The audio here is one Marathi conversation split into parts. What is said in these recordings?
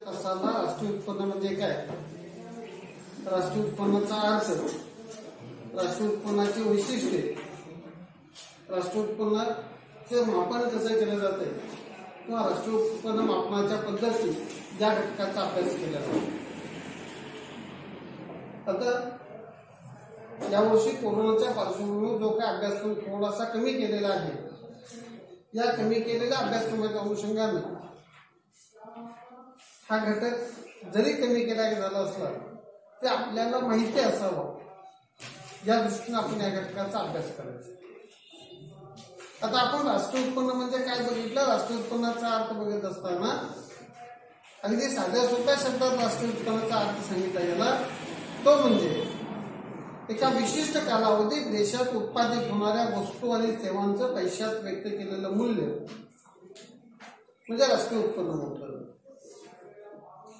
असाला राष्ट्रीय उत्पन्न म्हणजे काय, राष्ट्रीय उत्पन्नाचा अर्थ, राष्ट्रीय उत्पन्नाची वैशिष्ट्ये, राष्ट्रीय उत्पन्नाचे मापन कसं केलं जाते किंवा राष्ट्रीय उत्पन्न मापनाच्या पद्धती या घटकाचा अभ्यास केला जातो. आता यावर्षी कोरोनाच्या पार्श्वभूमीवर जो काही अभ्यासक्रम थोडासा कमी केलेला आहे, या कमी केलेल्या अभ्यासक्रमाच्या अनुषंगाने हा घटक जरी कमी केला झाला असला तरी आपल्याला माहिती असावं या दृष्टीने आपण या घटकाचा अभ्यास करायचा. आता आपण राष्ट्रीय उत्पन्न म्हणजे काय बघितलं, राष्ट्रीय उत्पन्नाचा अर्थ बघत असताना अगदी साध्या सोप्या शब्दात राष्ट्रीय उत्पन्नाचा अर्थ सांगितला गेला तो म्हणजे एका विशिष्ट कालावधीत देशात उत्पादित होणाऱ्या वस्तू आणि सेवांचं पैशात व्यक्त केलेलं मूल्य म्हणजे राष्ट्रीय उत्पन्न मोजलं.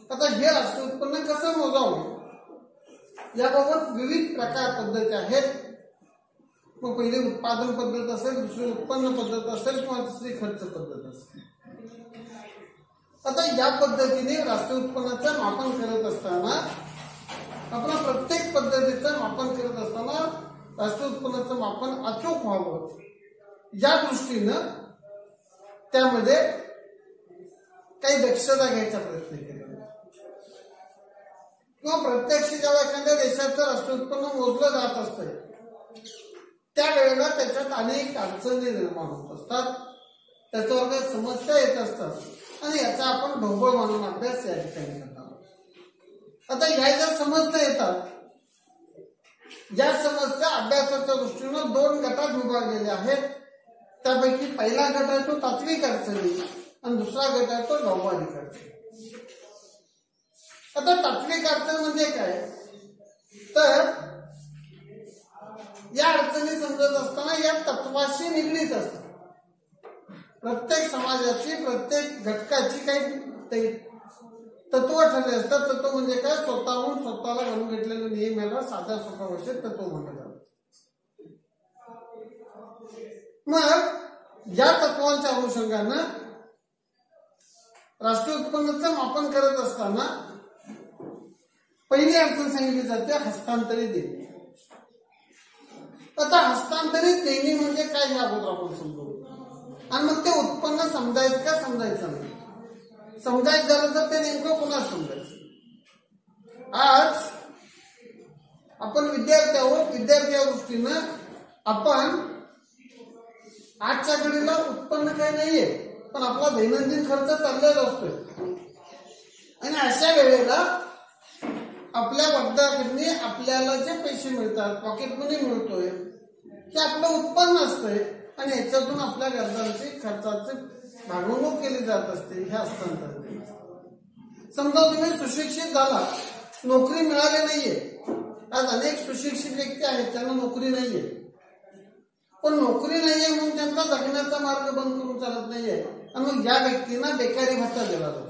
आता हे राष्ट्रीय उत्पन्न कसं मोजावं याबाबत विविध प्रकार पद्धती आहेत. मग पहिली उत्पादन पद्धत असेल, दुसरी उत्पन्न पद्धत असेल किंवा तिसरी खर्च पद्धत असेल. आता या पद्धतीने राष्ट्रीय उत्पन्नाचं मापन करत असताना आपण प्रत्येक पद्धतीचं मापन करत असताना राष्ट्रीय उत्पन्नाचं मापन अचूक व्हावं या दृष्टीनं त्यामध्ये काही दक्षता घ्यायचा प्रयत्न केला किंवा प्रत्यक्ष जेव्हा एखाद्या देशाचं राष्ट्रीय उत्पन्न मोजलं जात असतं त्यावेळेला त्याच्यात अनेक अडचणी निर्माण होत असतात, त्याच्यावर काही समस्या येत असतात आणि याचा आपण ढोबळ म्हणून अभ्यास या ठिकाणी करत आहोत. आता या ज्या समस्या येतात या समस्या अभ्यासाच्या दृष्टीनं दोन गटात विभागलेल्या आहेत. त्यापैकी पहिला गट आहे तो तात्विक अडचणी आणि दुसरा गट आहे तो व्यावहारिक अडचणी. आता तात्विक अडचण म्हणजे काय तर या अडचणी समजत असताना या तत्वाशी निगडीत असतात. प्रत्येक समाजाची प्रत्येक घटकाची काही तत्व ठरले असतात. तत्व म्हणजे काय, स्वतःहून स्वतःला घालून घेतलेले नियम याला साध्या सोप्या भाषेत तत्व म्हटलं जातं. मग या तत्वांच्या अनुषंगानं राष्ट्रीय उत्पन्नाचं मापन करत असताना पहिली अडचण सांगितली जाते हस्तांतरित देणी. आता हस्तांतरित देणी म्हणजे काय हे अगोदर आपण समजू आणि मग ते उत्पन्न समजायचं का समजायचं नाही. समजायचं झालं तर ते नेमकं पुन्हा समजायचं. आज आपण विद्यार्थी आहोत, विद्यार्थी या दृष्टीनं आपण आजच्या घडीला उत्पन्न काही नाहीये पण आपला दैनंदिन खर्च चाललेला असतोय आणि अशा वेळेला आपल्या वडिलांकडून आपल्याला जे पैसे मिळतात, पॉकेट मनी मिळतोय ते आपलं उत्पन्न असतंय आणि याच्यातून आपल्या गरजांची खर्चाची भागवणूक केली जात असते. हे हस्तांतरण. समजा तुम्ही सुशिक्षित झाला, नोकरी मिळाली नाहीये. आज अनेक सुशिक्षित व्यक्ती आहेत त्यांना नोकरी नाहीये पण नोकरी नाहीये म्हणून त्यांचा जगण्याचा मार्ग बंद करून चालत नाहीये आणि मग या व्यक्तींना बेकारी भत्ता दिला जातो.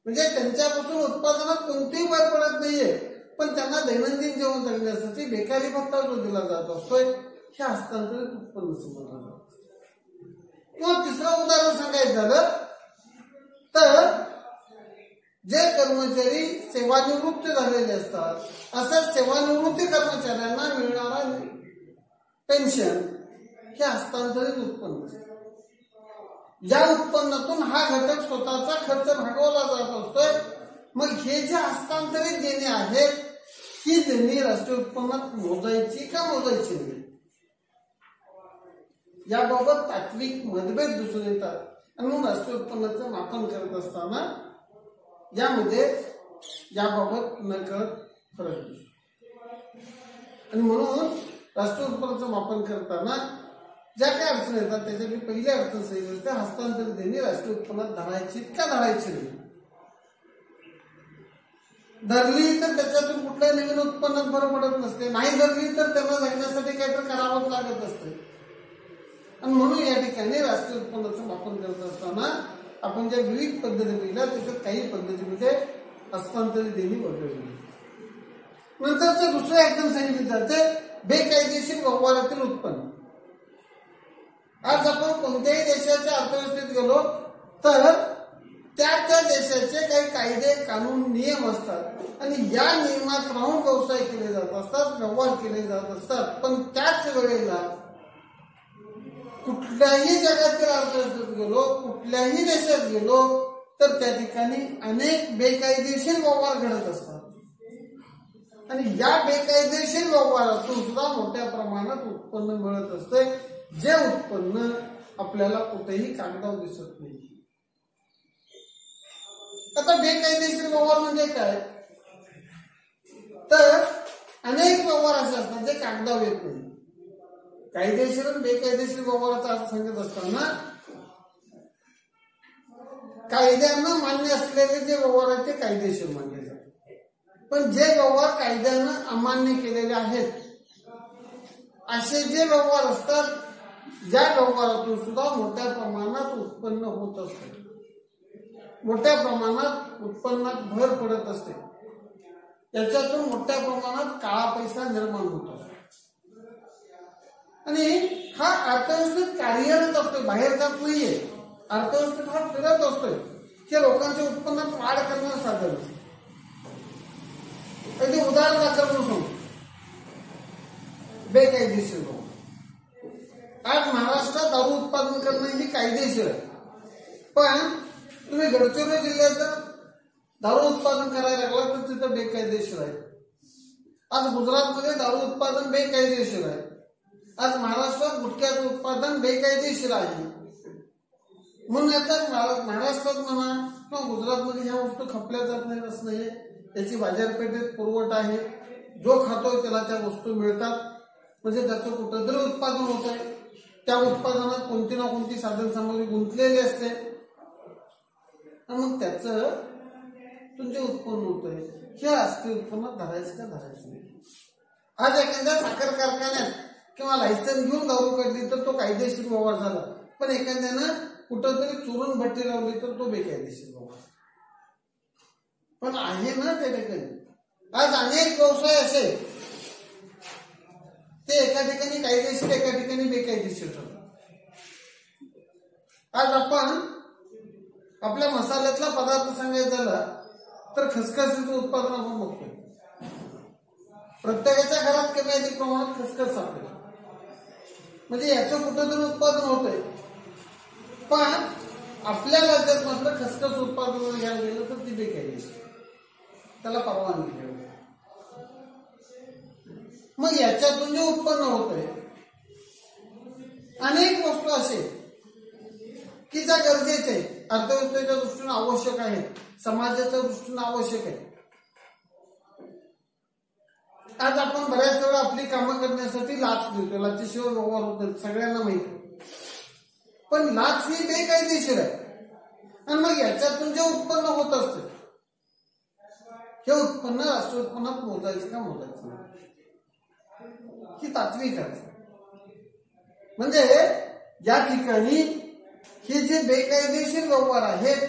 म्हणजे त्यांच्यापासून उत्पादनात कोणतीही भर पडत नाहीये पण त्यांना दैनंदिन जीवन जगण्यासाठी बेकारी भत्ता जो दिला जात असतोय हे हस्तांतरित उत्पन्न समजलं जातं. किंवा तिसरं उदाहरण सांगायचं झालं तर जे कर्मचारी सेवानिवृत्त झालेले असतात अशा सेवानिवृत्ती कर्मचाऱ्यांना मिळणारा पेन्शन हे हस्तांतरित उत्पन्न असतं. या उत्पन्नातून हा घटक स्वतःचा खर्च भागवला जात असतोय. मग हे जे हस्तांतरित देणे आहेत ही देणी राष्ट्रीय उत्पन्नात मोजायची का मोजायची नाही याबाबत तात्विक मतभेद दिसून येतात आणि म्हणून राष्ट्रीय उत्पन्नाचं मापन करत असताना यामध्ये याबाबत नकळत फरक दिसतो. आणि म्हणून राष्ट्रीय उत्पन्नाचं मापन करताना ज्या काही अडचणी येतात त्याच्यातली पहिली अडचण सांगितली असते हस्तांतरित देणी राष्ट्रीय उत्पन्नात धरायची का धरायची नाही. धरली तर त्याच्यातून कुठल्याही नवीन उत्पन्नात भर पडत नसते, नाही धरली तर त्यांना जगण्यासाठी काहीतरी करावंच लागत असते. आणि म्हणून या ठिकाणी राष्ट्रीय उत्पन्नाचं मापन करत असताना आपण ज्या विविध पद्धती बघितल्या त्याच्यात काही पद्धतीमध्ये हस्तांतरित देणी वगळली. नंतरचे दुसरे अडचण सांगितली जाते बेकायदेशीर व्यवहारातील उत्पन्न. आज आपण कोणत्याही देशाच्या अर्थव्यवस्थेत गेलो तर त्या देशाचे काही कायदे कानून नियम असतात आणि या नियमात राहून व्यवसाय केले जात असतात, व्यवहार केले जात असतात. पण त्याच वेळेला कुठल्याही जगातील अर्थव्यवस्थेत गेलो, कुठल्याही देशात गेलो तर त्या ठिकाणी अनेक बेकायदेशीर व्यवहार घडत असतात आणि या बेकायदेशीर व्यवहारातून सुद्धा मोठ्या प्रमाणात उत्पन्न मिळत असते, जे उत्पन्न आपल्याला कुठेही कागदावर दिसत नाही. आता बेकायदेशीर व्यवहार म्हणजे काय, तर अनेक व्यवहार असे असतात जे कागदावर येत नाही. कायदेशीर आणि बेकायदेशीर व्यवहाराचा अर्थ सांगत असताना कायद्यानं मान्य असलेले जे व्यवहार आहेत ते कायदेशीर मानले जातात, पण जे व्यवहार कायद्यानं अमान्य केलेले आहेत असे जे व्यवहार असतात, ज्या व्यवहारातून सुद्धा मोठ्या प्रमाणात उत्पन्न होत असते, मोठ्या प्रमाणात उत्पन्नात भर पडत असते, त्याच्यातून मोठ्या प्रमाणात काळा पैसा निर्माण होत असतो आणि हा अर्थव्यवस्थेत कार्यरत असतोय, बाहेर जात नाहीये. अर्थव्यवस्थेत हा फिरत असतोय की लोकांच्या उत्पन्नात वाढ करण्याचं साधन. अगदी उदाहरण दाखल म्हणून बेकायदेशीर व्यवहार. आज महाराष्ट्रात दारू उत्पादन करणं ही कायदेशीर आहे, पण तुम्ही गडचिरोली जिल्ह्यात जर दारू उत्पादन करायला लागला तर तिथं बेकायदेशीर आहे. आज गुजरातमध्ये दारू उत्पादन बेकायदेशीर आहे. आज महाराष्ट्रात गुटख्याचं उत्पादन बेकायदेशीर आहे. म्हणून याचा महाराष्ट्रात म्हणा किंवा गुजरातमध्ये ह्या वस्तू खपल्या जात नाही असं नाही. त्याची बाजारपेठेत पुरवठा आहे, जो खातोय त्याला त्या वस्तू मिळतात, म्हणजे त्याचं कुठंतरी उत्पादन होत आहे, त्या उत्पादनात कोणती ना कोणती साधन सामग्री गुंतलेली असते आणि मग त्याचं तुमचे उत्पन्न होत आहे. हे असते उत्पन्नात धरायचं का धरायचं नाही. आज एखाद्या साखर कारखान्यात किंवा लायसन्स घेऊन दारू काढली तर तो कायदेशीर व्यवहार झाला, पण एखाद्यानं कुठंतरी चोरून भट्टी लावली तर तो बेकायदेशीर व्यवहार. पण आहे ना त्या ठिकाणी आज अनेक व्यवसाय असे ते एका ठिकाणी कायदेशीर, एका ठिकाणी बेकायदेशीर ठरतात. आज आपण आपल्या मसाल्यातला पदार्थ सांगायचा झाला तर खसखसीचं उत्पादन आपण बघतोय. प्रत्येकाच्या घरात कमी अधिक प्रमाणात खसखस सापडेल, म्हणजे याचं कुठंतरी उत्पादन होतंय. पण आपल्या राज्यात मात्र खसखस उत्पादन घ्यायला गेलं तर ती बेकायदेशीर, त्याला परवानगी घ्यावी. मग याच्यातून जे उत्पन्न होतंय अनेक वस्तू असे की ज्या गरजेच्या आहेत, अर्थव्यवस्थेच्या दृष्टीने आवश्यक आहेत, समाजाच्या दृष्टीने आवश्यक आहे. आज आपण बऱ्याच वेळा आपली कामं करण्यासाठी लाच देतो, लाचेशिवाय व्यवहार होतात, सगळ्यांना माहिती आहे. पण लाच ही बेकायदेशीर आहे आणि मग याच्यातून जे उत्पन्न होत असते हे उत्पन्न राष्ट्रीय उत्पन्नात मोजायचं का मोजायचं नाही, ही तात्विक आहे. म्हणजे या ठिकाणी हे जे बेकायदेशीर व्यवहार आहेत,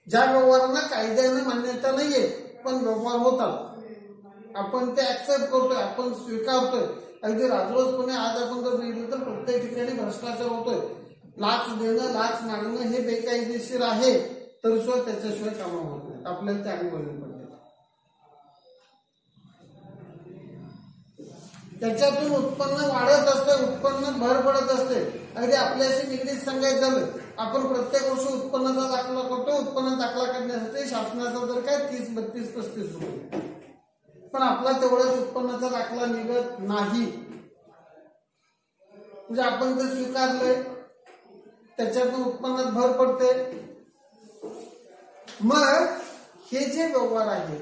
ज्या व्यवहारांना कायद्याने मान्यता नाहीये पण व्यवहार होतात, आपण ते ऍक्सेप्ट करतोय, आपण स्वीकारतोय. अगदी राजरोजपणे आज आपण जर बघितलं तर प्रत्येक ठिकाणी भ्रष्टाचार होतोय. लाच देणं, लाच मागणं हे बेकायदेशीर आहे, तर सुद्धा त्याच्याशिवाय कामं होत नाही. आपल्याला ते अनुभवले पडले. त्याच्यातून उत्पन्न वाढत असते, उत्पन्न भर पडत असते. अगदी आपल्याशी निगडीत सांगायचं झालं, आपण प्रत्येक वर्षी उत्पन्नाचा दाखला करतो. उत्पन्न दाखला काढण्यासाठी शासनाचा दर काय 30, 32, 35 रुपये, पण आपला तेवढ्याच उत्पन्नाचा दाखला निघत नाही. म्हणजे आपण ते स्वीकारलंय, त्याच्यातून उत्पन्नात भर पडते. मग हे जे व्यवहार आहे,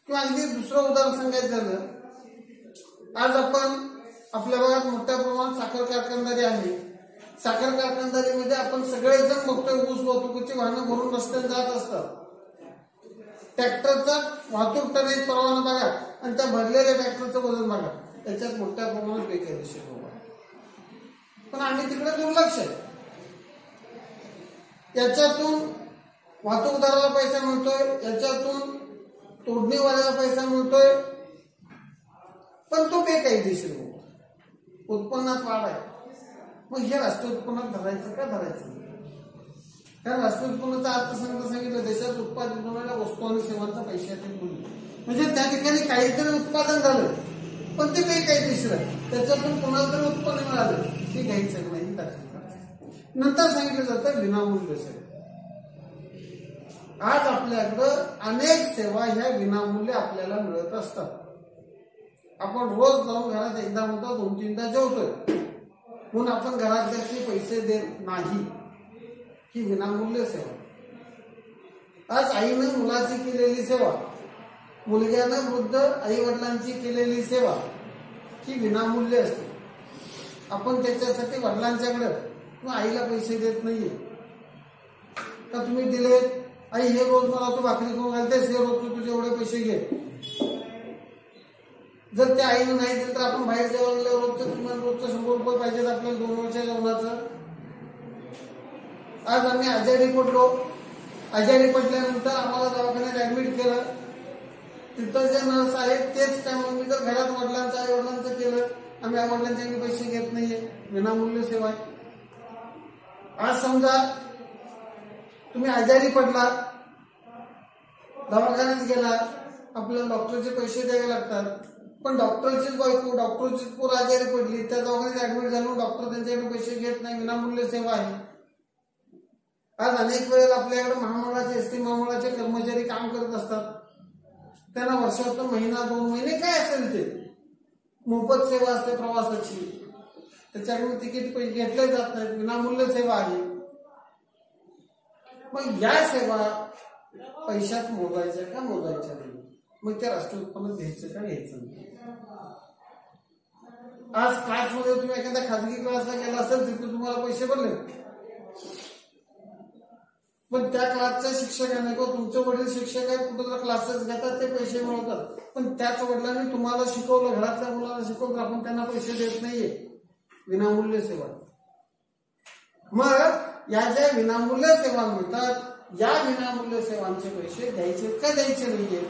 किंवा अगदी दुसरं उदाहरण सांगायचं झालं, आज आपण आपल्या भागात मोठ्या प्रमाणात साखर कारखानदारी आहे. साखर कारखानदारीमध्ये आपण सगळेजण बघतोय ऊस वाहतुकीची वाहनं भरून रस्त्याने जात असतात. ट्रॅक्टरचा वाहतूक टनेज परवाना बघा आणि त्या भरलेल्या ट्रॅक्टरचं वजन बघा, त्याच्यात मोठ्या प्रमाणात बेकायदेशीर व्यवहार. पण आम्ही तिकडे दुर्लक्ष आहे. याच्यातून वाहतूकदाराला पैसा मिळतोय, याच्यातून तोडणीवाल्याला पैसा मिळतोय, पण तो बेकायदेशीर व्यवहार. उत्पन्नात वाढ आहे, मग हे राष्ट्रीय उत्पन्नात धरायचं का धरायचं नाही. कारण राष्ट्रीय उत्पन्नाचा अर्थसंकल्प सांगितलं देशात उत्पादित होणाऱ्या वस्तू आणि सेवांचा पैशातील मूल्य, म्हणजे त्या ठिकाणी काहीतरी उत्पादन झालं पण ते काही काहीतरी आहे, त्याच्यातून कोणाला तरी उत्पन्न मिळालं ते घ्यायचं नाही दाखल करायचं. नंतर सांगितलं जातं विनामूल्य सेवा. आज आपल्याकडं अनेक सेवा ह्या विनामूल्य आपल्याला मिळत असतात. आपण रोज जाऊन घरात एकदा म्हणतो 2-3दा जेवतोय म्हणून आपण घरातल्याचे पैसे देत नाही, ही विनामूल्य सेवा. आज आईनं मुलाची केलेली सेवा, मुलग्यानं वृद्ध आई वडिलांची केलेली सेवा ही विनामूल्य असते. आपण त्याच्यासाठी वडिलांच्याकडे किंवा आईला पैसे देत नाहीये का तुम्ही दिले आई हे रोज मला तू भाकरी करून घालतेस, हे रोज तुझे एवढे पैसे घे. जर त्या आईनं नाही दिलं तर आपण बाहेर जेवायला रोजचं किमान रोजचं 100 रुपये पाहिजेत आपल्याला 2 वर्षाच्या जेवणाचं. आज आम्ही आजारी पडलो, आजारी पडल्यानंतर आम्हाला दवाखान्यात ऍडमिट केलं, तिथं जे नर्स आहेत तेच काय मग मी जर घरात वडिलांचं आई वडिलांचं केलं, आम्ही आई वडिलांच्याकडे पैसे घेत नाहीये, विनामूल्य सेवा आहे. आज समजा तुम्ही आजारी पडला, दवाखान्यात गेला, आपल्याला डॉक्टरचे पैसे द्यावे लागतात, पण डॉक्टरचीच बायको डॉक्टरचीच पोर आजारी पडली, त्या दवाखान्यात ऍडमिट झालो, डॉक्टर त्यांच्याकडे पैसे घेत नाही, विनामूल्य सेवा आहे. आज अनेक वेळेला आपल्याकडे महामंडळाचे एसटी महामंडळाचे कर्मचारी काम करत असतात, त्यांना वर्षातून महिना 2 महिने काय असेल ते मोफत सेवा असते प्रवासाची, त्याच्याकडून तिकीट घेतले जात नाहीत, विनामूल्य सेवा आहे. मग या सेवा पैशात मोजायच्या का मोजायच्या नाही, मग त्या राष्ट्रीय उत्पन्न घ्यायचं का घ्यायचं नाही. आज क्लासमध्ये तुम्ही एखाद्या खाजगी क्लासला गेला असेल तिथे तुम्हाला पैसे भरले, पण त्या क्लासच्या शिक्षकाने किंवा तुमचे वडील शिक्षक आहेत कुठे क्लासेस घेतात ते पैसे मिळवतात, पण त्याच वडिलांनी तुम्हाला शिकवलं, घरातल्या मुलांना शिकवलं, आपण त्यांना पैसे देत नाहीये, विनामूल्य सेवा. मग या ज्या विनामूल्य सेवा मिळतात, या विनामूल्य सेवांचे पैसे द्यायचे का द्यायचे नाहीये,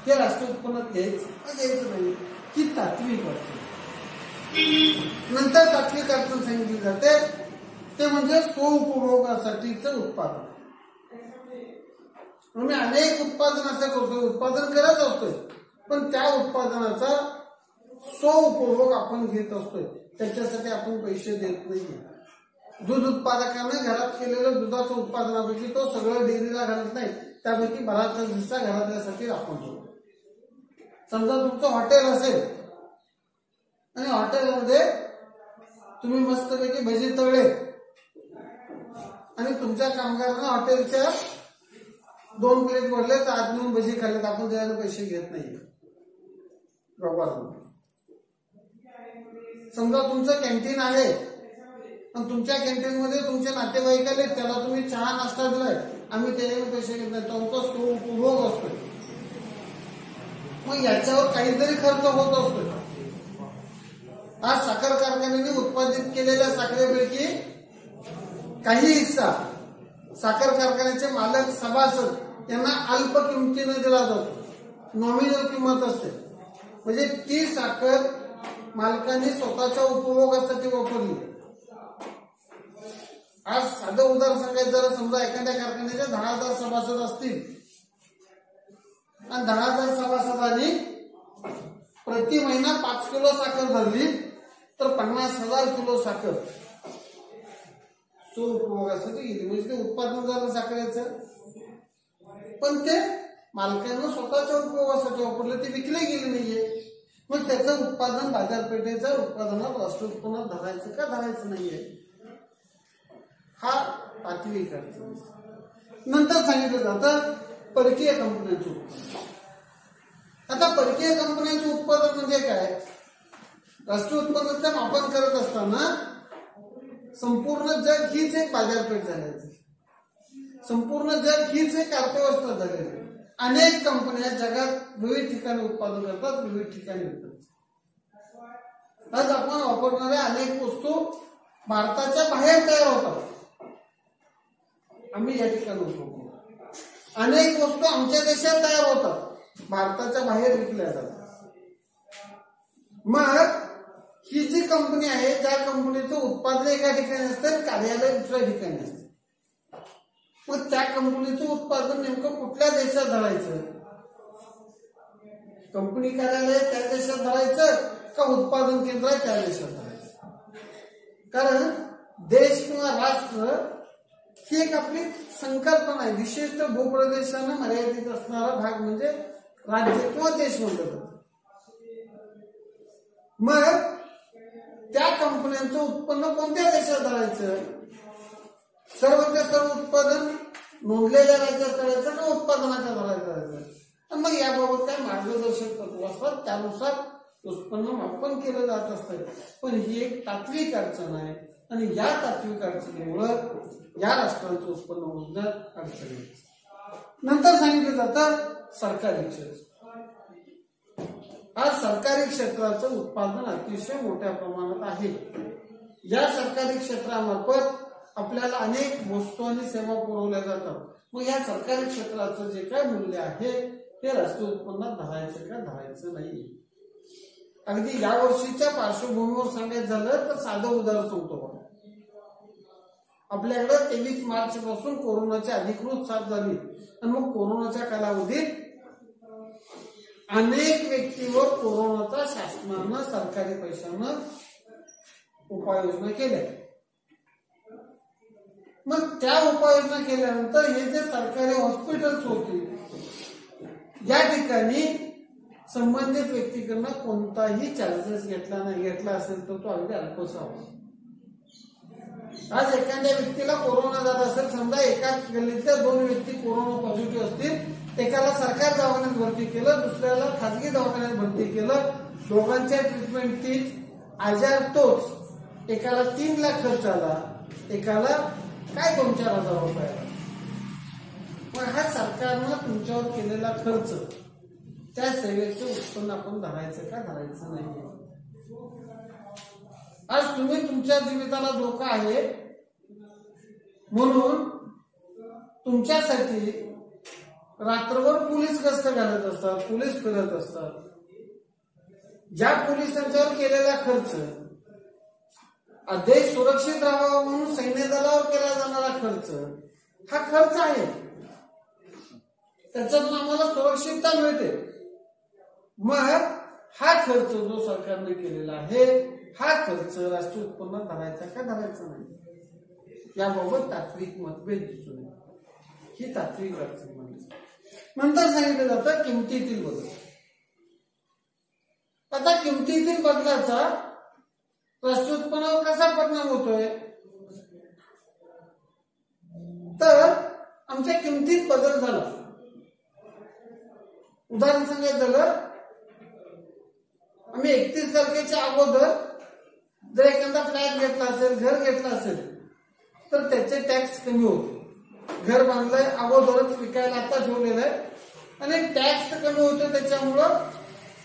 हे राष्ट्रीय उत्पन्नात द्यायचं नाही, ही तात्विक अडचण. नंतर तात्विक अडचण सांगितली जाते ते म्हणजे स्वउपभोगासाठीचं उत्पादन. आम्ही अनेक उत्पादन असं करतोय, उत्पादन करत असतोय, पण त्या उत्पादनाचा स्वउपभोग आपण घेत असतोय, त्याच्यासाठी आपण पैसे देत नाहीये. दूध उत्पादकांना घरात केलेलं दुधाचं उत्पादनापैकी तो सगळं डेअरीला घालत नाही, त्यापैकी बराचसा हिस्सा घरातल्यासाठी राखून. समजा तुमचं हॉटेल असेल आणि हॉटेलमध्ये तुम्ही मस्तपैकी भजी तळले आणि तुमच्या कामगारांना हॉटेलच्या 2 प्लेट भरले तर आज नेऊन भजी खाल्लेत, आपण त्याला पैसे घेत नाही. समजा तुमचं कॅन्टीन आहे आणि तुमच्या कॅन्टीन मध्ये तुमचे नातेवाईक आले, त्याला तुम्ही चहा नाश्ता दिलाय, आम्ही त्याच्याकडे पैसे घेत नाही, तुमचा उपभोग असतोय, मग याच्यावर काहीतरी खर्च होत असतो. आज साखर कारखान्याने उत्पादित केलेल्या साखरेपैकी काही हिस्सा साखर कारखान्याचे मालक सभासद यांना अल्प किमतीने दिला जातो, नॉमिनल किंमत असते, म्हणजे ती साखर मालकांनी स्वतःच्या उपभोगासाठी वापरली. आज साधं उदाहरण सांगायचं जरा, समजा एखाद्या कारखान्याचे 10,000 सभासद असतील आणि 10,000 सभासदांनी प्रति महिना 5 किलो साखर धरली तर 50,000 किलो साखर उपभोगासाठी गेली, म्हणजे ते उत्पादन झालं साखरेचं, पण ते मालकांना स्वतःच्या उपभोगासाठी वापरले, ते विकले गेले नाहीये. मग त्याचं उत्पादन बाजारपेठेच्या उत्पादनात राष्ट्रीय उत्पन्नात धरायचं का धरायचं नाहीये, हा तात्विक अडचण. नंतर सांगितलं जातं परकीय कंपन्यांचं उत्पादन. आता परकीय कंपन्यांचे उत्पादन म्हणजे काय, राष्ट्रीय उत्पन्नाचं मापन करत असताना संपूर्ण जग हीच एक बाजारपेठ झाली, संपूर्ण जग हीच एक अर्थव्यवस्था झालेली. अनेक कंपन्या जगात विविध ठिकाणी उत्पादन करतात, विविध ठिकाणी विकतात. आज आपण वापरणाऱ्या अनेक वस्तू भारताच्या बाहेर तयार होतात, आम्ही या ठिकाणी वापरतो. अनेक वस्तू आमच्या देशात तयार होतात, भारताच्या बाहेर विकल्या जातात. मग ही जी कंपनी आहे, ज्या कंपनीचं उत्पादन एका ठिकाणी असतं, कार्यालय दुसऱ्या ठिकाणी असतं, मग त्या कंपनीचं उत्पादन नेमकं कुठल्या देशात धरायचं? कंपनी कार्यालय त्या देशात धरायचं का उत्पादन केंद्र त्या देशात धरायचं? कारण देश किंवा राष्ट्र ही एक आपली संकल्पना आहे. विशिष्ट भूप्रदेशाने मर्यादित असणारा भाग म्हणजे राज्य किंवा देश म्हणलं जातं. मग त्या कंपन्यांचं उत्पन्न कोणत्या देशात धरायचं? सर्वच्या सर्व उत्पादन नोंदलेल्या राज्यात करायचं का उत्पादनाच्या दरात करायचं? आणि मग याबाबत काय मार्गदर्शक तत्व असतात, त्यानुसार उत्पन्न मापन केलं जात असतं. पण ही एक तात्विक अडचण आहे आणि या तात्विक अडचणीमुळे या राष्ट्रांचं उत्पन्न मोजण्यात अडचण येते. नंतर सांगितलं जातं सरकारी क्षेत्र. आज सरकारी क्षेत्राचं उत्पादन अतिशय मोठ्या प्रमाणात आहे. या सरकारी क्षेत्रामार्फत आपल्याला अनेक वस्तू आणि सेवा पुरवल्या जातात. मग या सरकारी क्षेत्राचं जे काय मूल्य आहे ते राष्ट्रीय उत्पन्नात धरायचं का धरायचं नाही? अगदी या वर्षीच्या पार्श्वभूमीवर सांगायचं झालं तर साधं उदाहरण सांगतो. आपल्याकडे 23 मार्च पासून कोरोनाची अधिकृत साथ झाली आणि मग कोरोनाच्या कालावधीत अनेक व्यक्तीवर कोरोनाचा शासनानं सरकारी पैशानं उपाययोजना केल्या. मग त्या उपाययोजना केल्यानंतर हे जे सरकारी हॉस्पिटल्स होती या ठिकाणी संबंधित व्यक्तीकडनं कोणताही चार्जेस घेतला असेल तर तो अगदी अल्पसा होता. आज एखाद्या व्यक्तीला कोरोना झाला असेल, समजा एका गल्लीतल्या 2 व्यक्ती कोरोना पॉझिटिव्ह असतील, एकाला सरकारी दवाखान्यात भरती केलं, दुसऱ्याला खाजगी दवाखान्यात भरती केलं, दोघांच्या ट्रीटमेंट तीच, आजार तोच, एकाला 3 लाख खर्च आला, एकाला काय 2-4 हजार रुपये आला. पण हा सरकारनं तुमच्यावर केलेला खर्च, त्या सेवेचं उत्पन्न आपण धरायचं का धरायचं नाही? आज तुम्ही तुमच्या जीविताला धोका आहे म्हणून तुमच्यासाठी रात्रभर पोलीस गस्त घालत असतात, पोलीस फिरत असतात. ज्या पोलिसांच्यावर केलेला खर्च, देश सुरक्षित राहावा म्हणून सैन्य दलावर केला जाणारा खर्च, हा खर्च आहे. त्याच्यातून आम्हाला सुरक्षितता मिळते. मग हा खर्च जो सरकारने केलेला आहे, हा खर्च राष्ट्रीय उत्पन्नात धरायचा का धरायचा नाही? याबाबत तात्विक मतभेद दिसून येतो. ही तात्विक अडचण म्हणजे. नंतर सांगितलं जातं किमतीतील बदल. आता किमतीतील बदलाचा राष्ट्रीय उत्पन्नावर कसा परिणाम होतोय? तर आमच्या किमतीत बदल झाला. उदाहरण सांगायचं झालं, आम्ही 31 तारखेच्या अगोदर जर एखादा फ्लॅट घेतला असेल, घर घेतलं असेल, तर त्याचे टॅक्स कमी होते. घर बांधलंय, अगोदरच विकायला आता ठेवलेलं आहे आणि टॅक्स कमी होतो. त्याच्यामुळं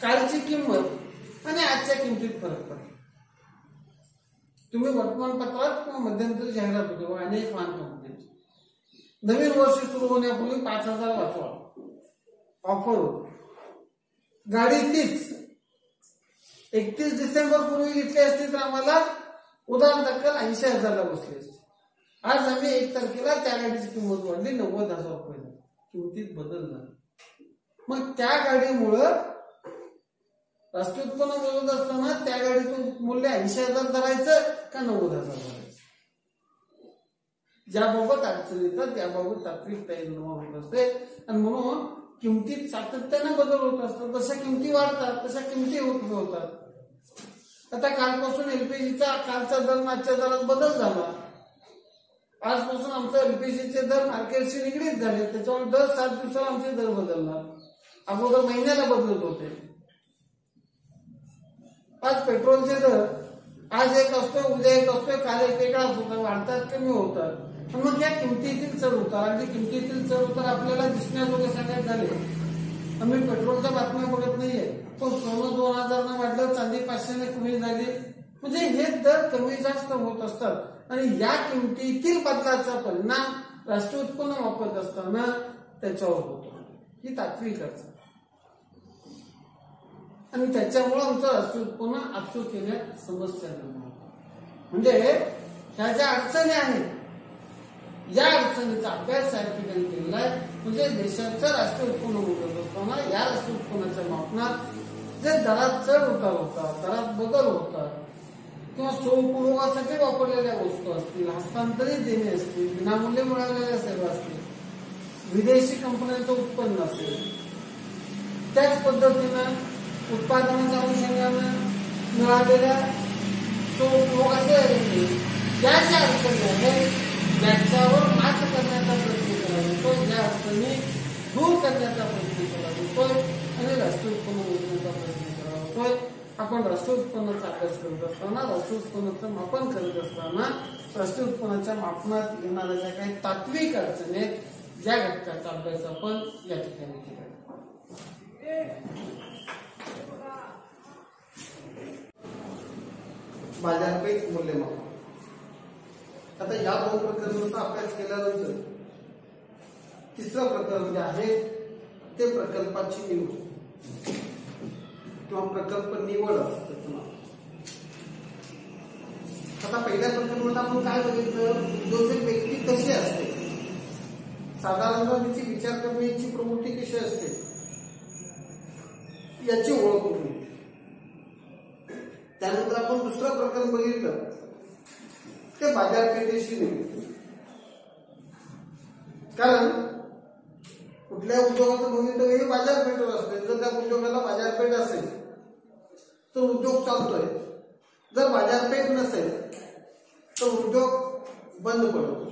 कालची किंमत आणि आजच्या किमतीत फरक पडतो. तुम्ही वर्तमानपत्रात किंवा मध्यंतरी जाहिरात होते अनेक वाहन कंपन्यांची, नवीन वर्ष सुरू होण्यापूर्वी 5,000 वाचवा ऑफर होती. गाडी तीच 31 डिसेंबर पूर्वी घेतली असती तर आम्हाला उदाहरण दाखल 80,000ला बसली असती. आज आम्ही 1 तारखेला त्या गाडीची किंमत वाढली 90,000 रुपये. किमतीत बदल झाला. मग त्या गाडीमुळं राष्ट्रीय उत्पन्न मोजत असताना त्या गाडीचं मूल्य 80,000 धरायचं का 90,000 धरायचं? ज्याबाबत अडचण येतात त्याबाबत तात्विकता निर्माण होत असते आणि म्हणून किमतीत सातत्याने बदल होत असतात. जशा किमती वाढतात तशा किमती होतात. आता कालपासून एलपीजीचा कालचा दर आजच्या दरात बदल झाला. आजपासून आमचा एलपीजीचे दर मार्केटशी निगडीत झाले. त्याच्यामुळे दर 7 दिवसाला आमचे दर बदलणार. अगोदर महिन्याला बदलत होते. आज पेट्रोलचे दर आज एक असतोय, उद्या एक असतोय, काल एक वेगळाच होता, वाढतात कमी होतात. मग या किमतीतील चढ उतार, अगदी किमतीतील चढ उतार आपल्याला दिसण्याजोगे सांगायचे झाले. आम्ही पेट्रोलच्या बातम्या बघत नाहीये, पण सोनं 2,000 वाढलं, चांदी 500 कमी झाली. म्हणजे हे दर कमी जास्त होत असतात आणि या किमतीतील बदलाचा परिणाम राष्ट्रीय उत्पन्न वापरत असताना त्याच्यावर होतो. ही तात्विक अडचण आणि त्याच्यामुळे आमचं राष्ट्रीय उत्पन्न अचूक येण्यात समस्या निर्माण होते. म्हणजे ह्या ज्या अडचणी आहेत या अडचणीचा अभ्यास या ठिकाणी केलेला आहे. म्हणजे देशाचं राष्ट्रीय उत्पन्न मोजत असताना या राष्ट्रीय उत्पन्नाच्या मापनात जे दरात चढ उतार होतात, दरात बदल होतात किंवा सोपभोगासाठी वापरलेल्या वस्तू असतील, हस्तांतरित देणे असतील, विनामूल्य मिळालेल्या सेवा असतील, विदेशी कंपन्यांचं उत्पन्न असेल, त्याच पद्धतीनं उत्पादनाच्या अनुषंगानं मिळालेल्या सोपभोगाचे ज्या ज्या अडचणी आहेत त्याच्यावर मात करण्याचा प्रयत्न केला जातोय, ज्या अडचणी दूर करण्याचा प्रयत्न केला जातोय आणि राष्ट्रीय उत्पन्न मोजण्याचा प्रयत्न केला जातोय. आपण राष्ट्रीय उत्पन्नाचा अभ्यास करत असताना, राष्ट्रीय उत्पन्नाचं मापन करत असताना राष्ट्रीय उत्पन्नाच्या मापनात येणाऱ्या ज्या काही तात्विक अडचणी आहेत या घटकाचा अभ्यास आपण या ठिकाणी केला. बाजारपेठ मूल्यमापन. आता या दोन प्रकरणांचा अभ्यास केल्यानंतर तिसरं प्रकरण जे आहे ते प्रकल्पाची निवड किंवा प्रकल्प निवड असतं त्याचं नाव. आता पहिल्या प्रकरणात आपण काय बघितलं, उद्योजक व्यक्ती कशी असते, साधारणतः तिची विचार करण्याची प्रवृत्ती कशी असते याची ओळख होती. त्यानंतर आपण दुसरं प्रकरण बघितलं ते बाजारपेठेशी निगडीत. कारण कुठल्या उद्योगाचं भवितव्य हे बाजारपेठेवर असते. जर त्या उद्योगाला बाजारपेठ असेल तर उद्योग चालतोय, जर बाजारपेठ नसेल तर उद्योग बंद पडतो.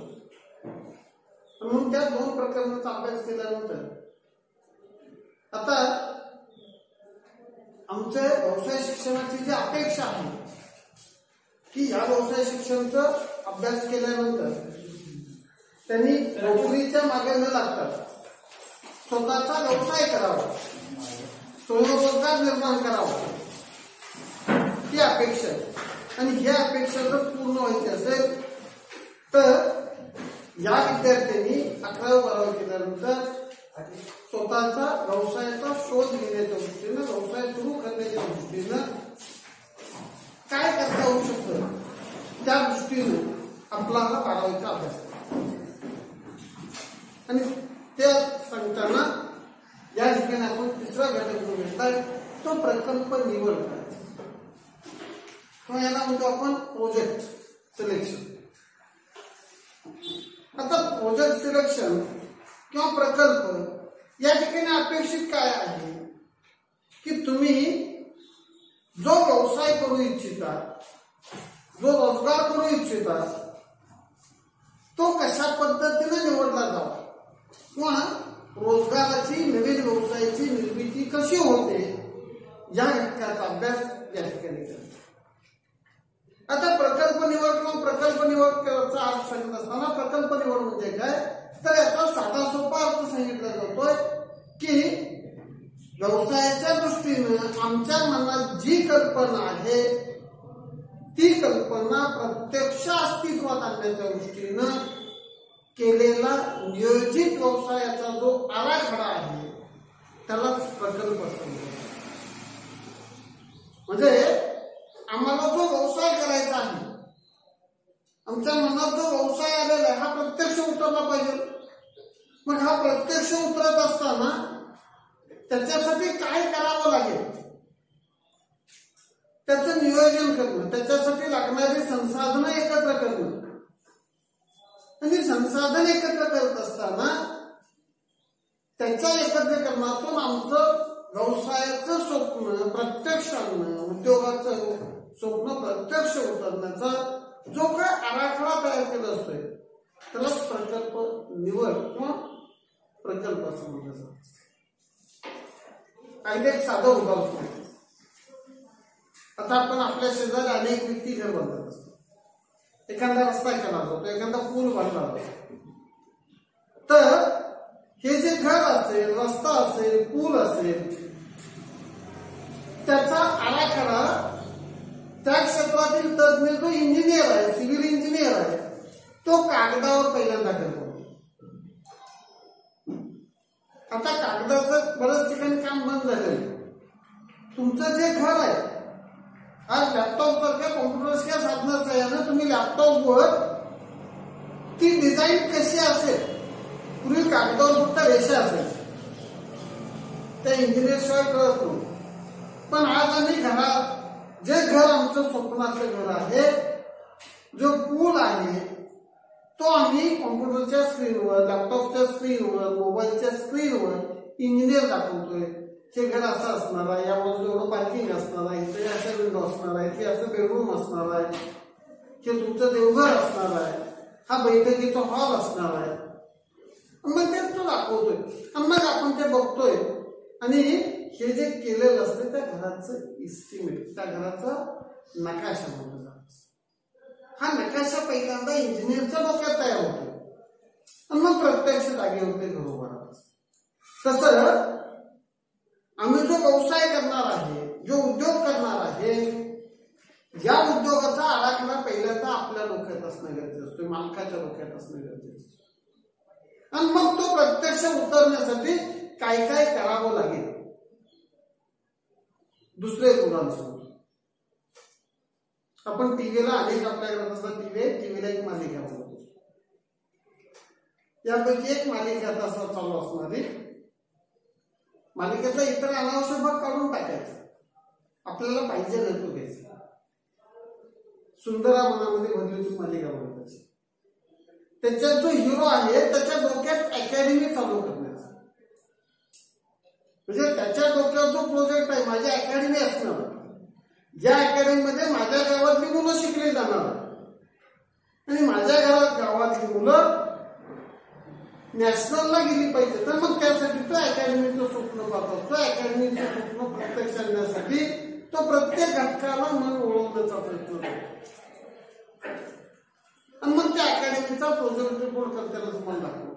म्हणून त्या दोन प्रकरणाचा अभ्यास केल्यानंतर आता आमच्या व्यवसाय शिक्षणाची जी अपेक्षा आहे की या व्यवसाय शिक्षणाचा अभ्यास केल्यानंतर त्यांनी नोकरीच्या मागे न लागता स्वतःचा व्यवसाय करावा, स्वयंरोजगार निर्माण करावा ही अपेक्षा आहे. आणि ही अपेक्षा जर पूर्ण व्हायची असेल तर या विद्यार्थ्यांनी 11वी-12वी केल्यानंतर स्वतःचा व्यवसायाचा शोध घेण्याच्या दृष्टीनं, व्यवसाय सुरू करण्याच्या दृष्टीनं काय करता येऊ शकतं त्या दृष्टीनं आपला हा 12वीचा अभ्यास आणि ते सांगताना या ठिकाणी आपण तिसरा घटक जो घेतलाय तो प्रकल्प निवड करायचा किंवा याला म्हणतो आपण प्रोजेक्ट सिलेक्शन. आता प्रोजेक्ट सिलेक्शन किंवा प्रकल्प या ठिकाणी अपेक्षित काय आहे की तुम्ही जो व्यवसाय करू इच्छिता, जो रोजगार करू इच्छिता तो कशा पद्धतीने निवडला जावा किंवा रोजगाराची, नवीन व्यवसायाची निर्मिती कशी होते या घटकाचा अभ्यास या ठिकाणी करायचा. आता प्रकल्प निवड किंवा प्रकल्प निवडचा अर्थ सांगत असताना प्रकल्प निवड म्हणजे काय तर याचा साधा सोपा अर्थ सांगितला जातोय की व्यवसायाच्या दृष्टीनं आमच्या मनात जी कल्पना आहे ती कल्पना प्रत्यक्ष अस्तित्वात आणण्याच्या दृष्टीनं केलेला नियोजित व्यवसायाचा जो आराखडा आहे त्यालाच प्रकल्प असतो. म्हणजे आम्हाला जो व्यवसाय करायचा आहे, आमच्या मनात जो व्यवसाय आलेला आहे हा प्रत्यक्ष उतरला पाहिजे. मग हा प्रत्यक्ष उतरत असताना त्याच्यासाठी काय करावं लागेल त्याचं नियोजन करणं, त्याच्यासाठी लागणारी संसाधनं एकत्र करणं आणि संसाधन एकत्र करत असताना त्याच्या एकत्रीकरणातून आमचं व्यवसायाचं स्वप्न प्रत्यक्ष आणणं, उद्योगाचं स्वप्न प्रत्यक्ष उतरण्याचा जो काय आराखडा तयार केला असतोय त्यालाच प्रकल्प निवड किंवा प्रकल्प असं म्हटलं जातं. अगदी एक साधं उदाहरण, आता आपण आपल्या शेजारी अनेक व्यक्ती घर बांधत असतो. एखादा रस्ता केला जातो, एखादा पूल बांधला जातो. तर हे जे घर असेल, रस्ता असेल, पूल असेल त्याचा आराखडा त्या क्षेत्रातील तज्ञ जो इंजिनियर आहे, सिव्हिल इंजिनियर आहे तो कागदावर पहिल्यांदा करतो. आता कागदाचं बऱ्याच ठिकाणी काम बंद झालेलं. तुमचं जे घर आहे आज लॅपटॉप सारख्या कॉम्प्युटर्सच्या साधनाच्या साहाय्याने तुम्ही लॅपटॉपवर ती डिझाईन कशी असेल, पूर्वी कागदावर फक्त रेषा असायची, त्या इंजिनियर शिवाय कळत नव्हतं. पण आज आम्ही घरात जे घर आमचं स्वप्नाचं घर आहे, जो पूल आहे, तो आम्ही कॉम्प्युटरच्या स्क्रीनवर, लॅपटॉपच्या स्क्रीनवर, मोबाईलच्या स्क्रीनवर इंजिनियर दाखवतोय. हे घर असं असणार आहे, या बाजूला एवढं पार्किंग असणार आहे, इथे अशा विंडो असणार आहे, हे असं बेडरूम असणार आहे, हे तुमचं देवघर असणार आहे, हा बैठकीचा हॉल असणार आहे. मग ते तो दाखवतोय आणि मग आपण ते बघतोय आणि हे जे केलेलं असतं त्या घराचं इस्टिमेट, त्या घराचा नकाशा म्हणून हा नकाशा पहिल्यांदा इंजिनियरच्या डोक्यात तयार होतो आणि मग प्रत्यक्ष जागे होते घरोघरात. तसं आम्ही जो व्यवसाय करणार आहे, जो उद्योग करणार आहे, या उद्योगाचा आराखडा पहिल्यांदा आपल्या डोक्यात असणं गरजेचं असतो, मालकाच्या डोक्यात असणं गरजेचं असतं. आणि मग तो प्रत्यक्ष उतरण्यासाठी काय काय करावं लागेल. दुसरे उदाहरण सांगतो. आपण टीव्हीला अनेक आपल्या घरात असतात, टीव्हीला एक मालिका बनवतो. यापैकी एक मालिका आता असं चालू असणारी, मालिकेतला इतर अनावश्यक भाग काढून टाकायचा, आपल्याला पाहिजे नाही तो घ्यायचा. सुंदरा मनामध्ये भरलेली मालिका बनवायची. त्याच्यात जो हिरो आहे त्याच्या डोक्यात अकॅडमी चालू करण्याचा, म्हणजे त्याच्या डोक्यात जो प्रोजेक्ट आहे, माझी अकॅडमी असणार, ज्या अकॅडमीमध्ये माझ्या गावातली मुलं शिकली जाणार आणि माझ्या गावातली मुलं नॅशनलला गेली पाहिजे. तर मग त्यासाठी तो अकॅडमीचं स्वप्न पाहत असतो. अकॅडमीचं स्वप्न प्रत्यक्ष आणण्यासाठी तो प्रत्येक घटकाला मन वळवण्याचा प्रयत्न करतो आणि मग त्या अकॅडमीचा प्रोजेक्ट रिपोर्ट करताना तुम्हाला दाखवतो.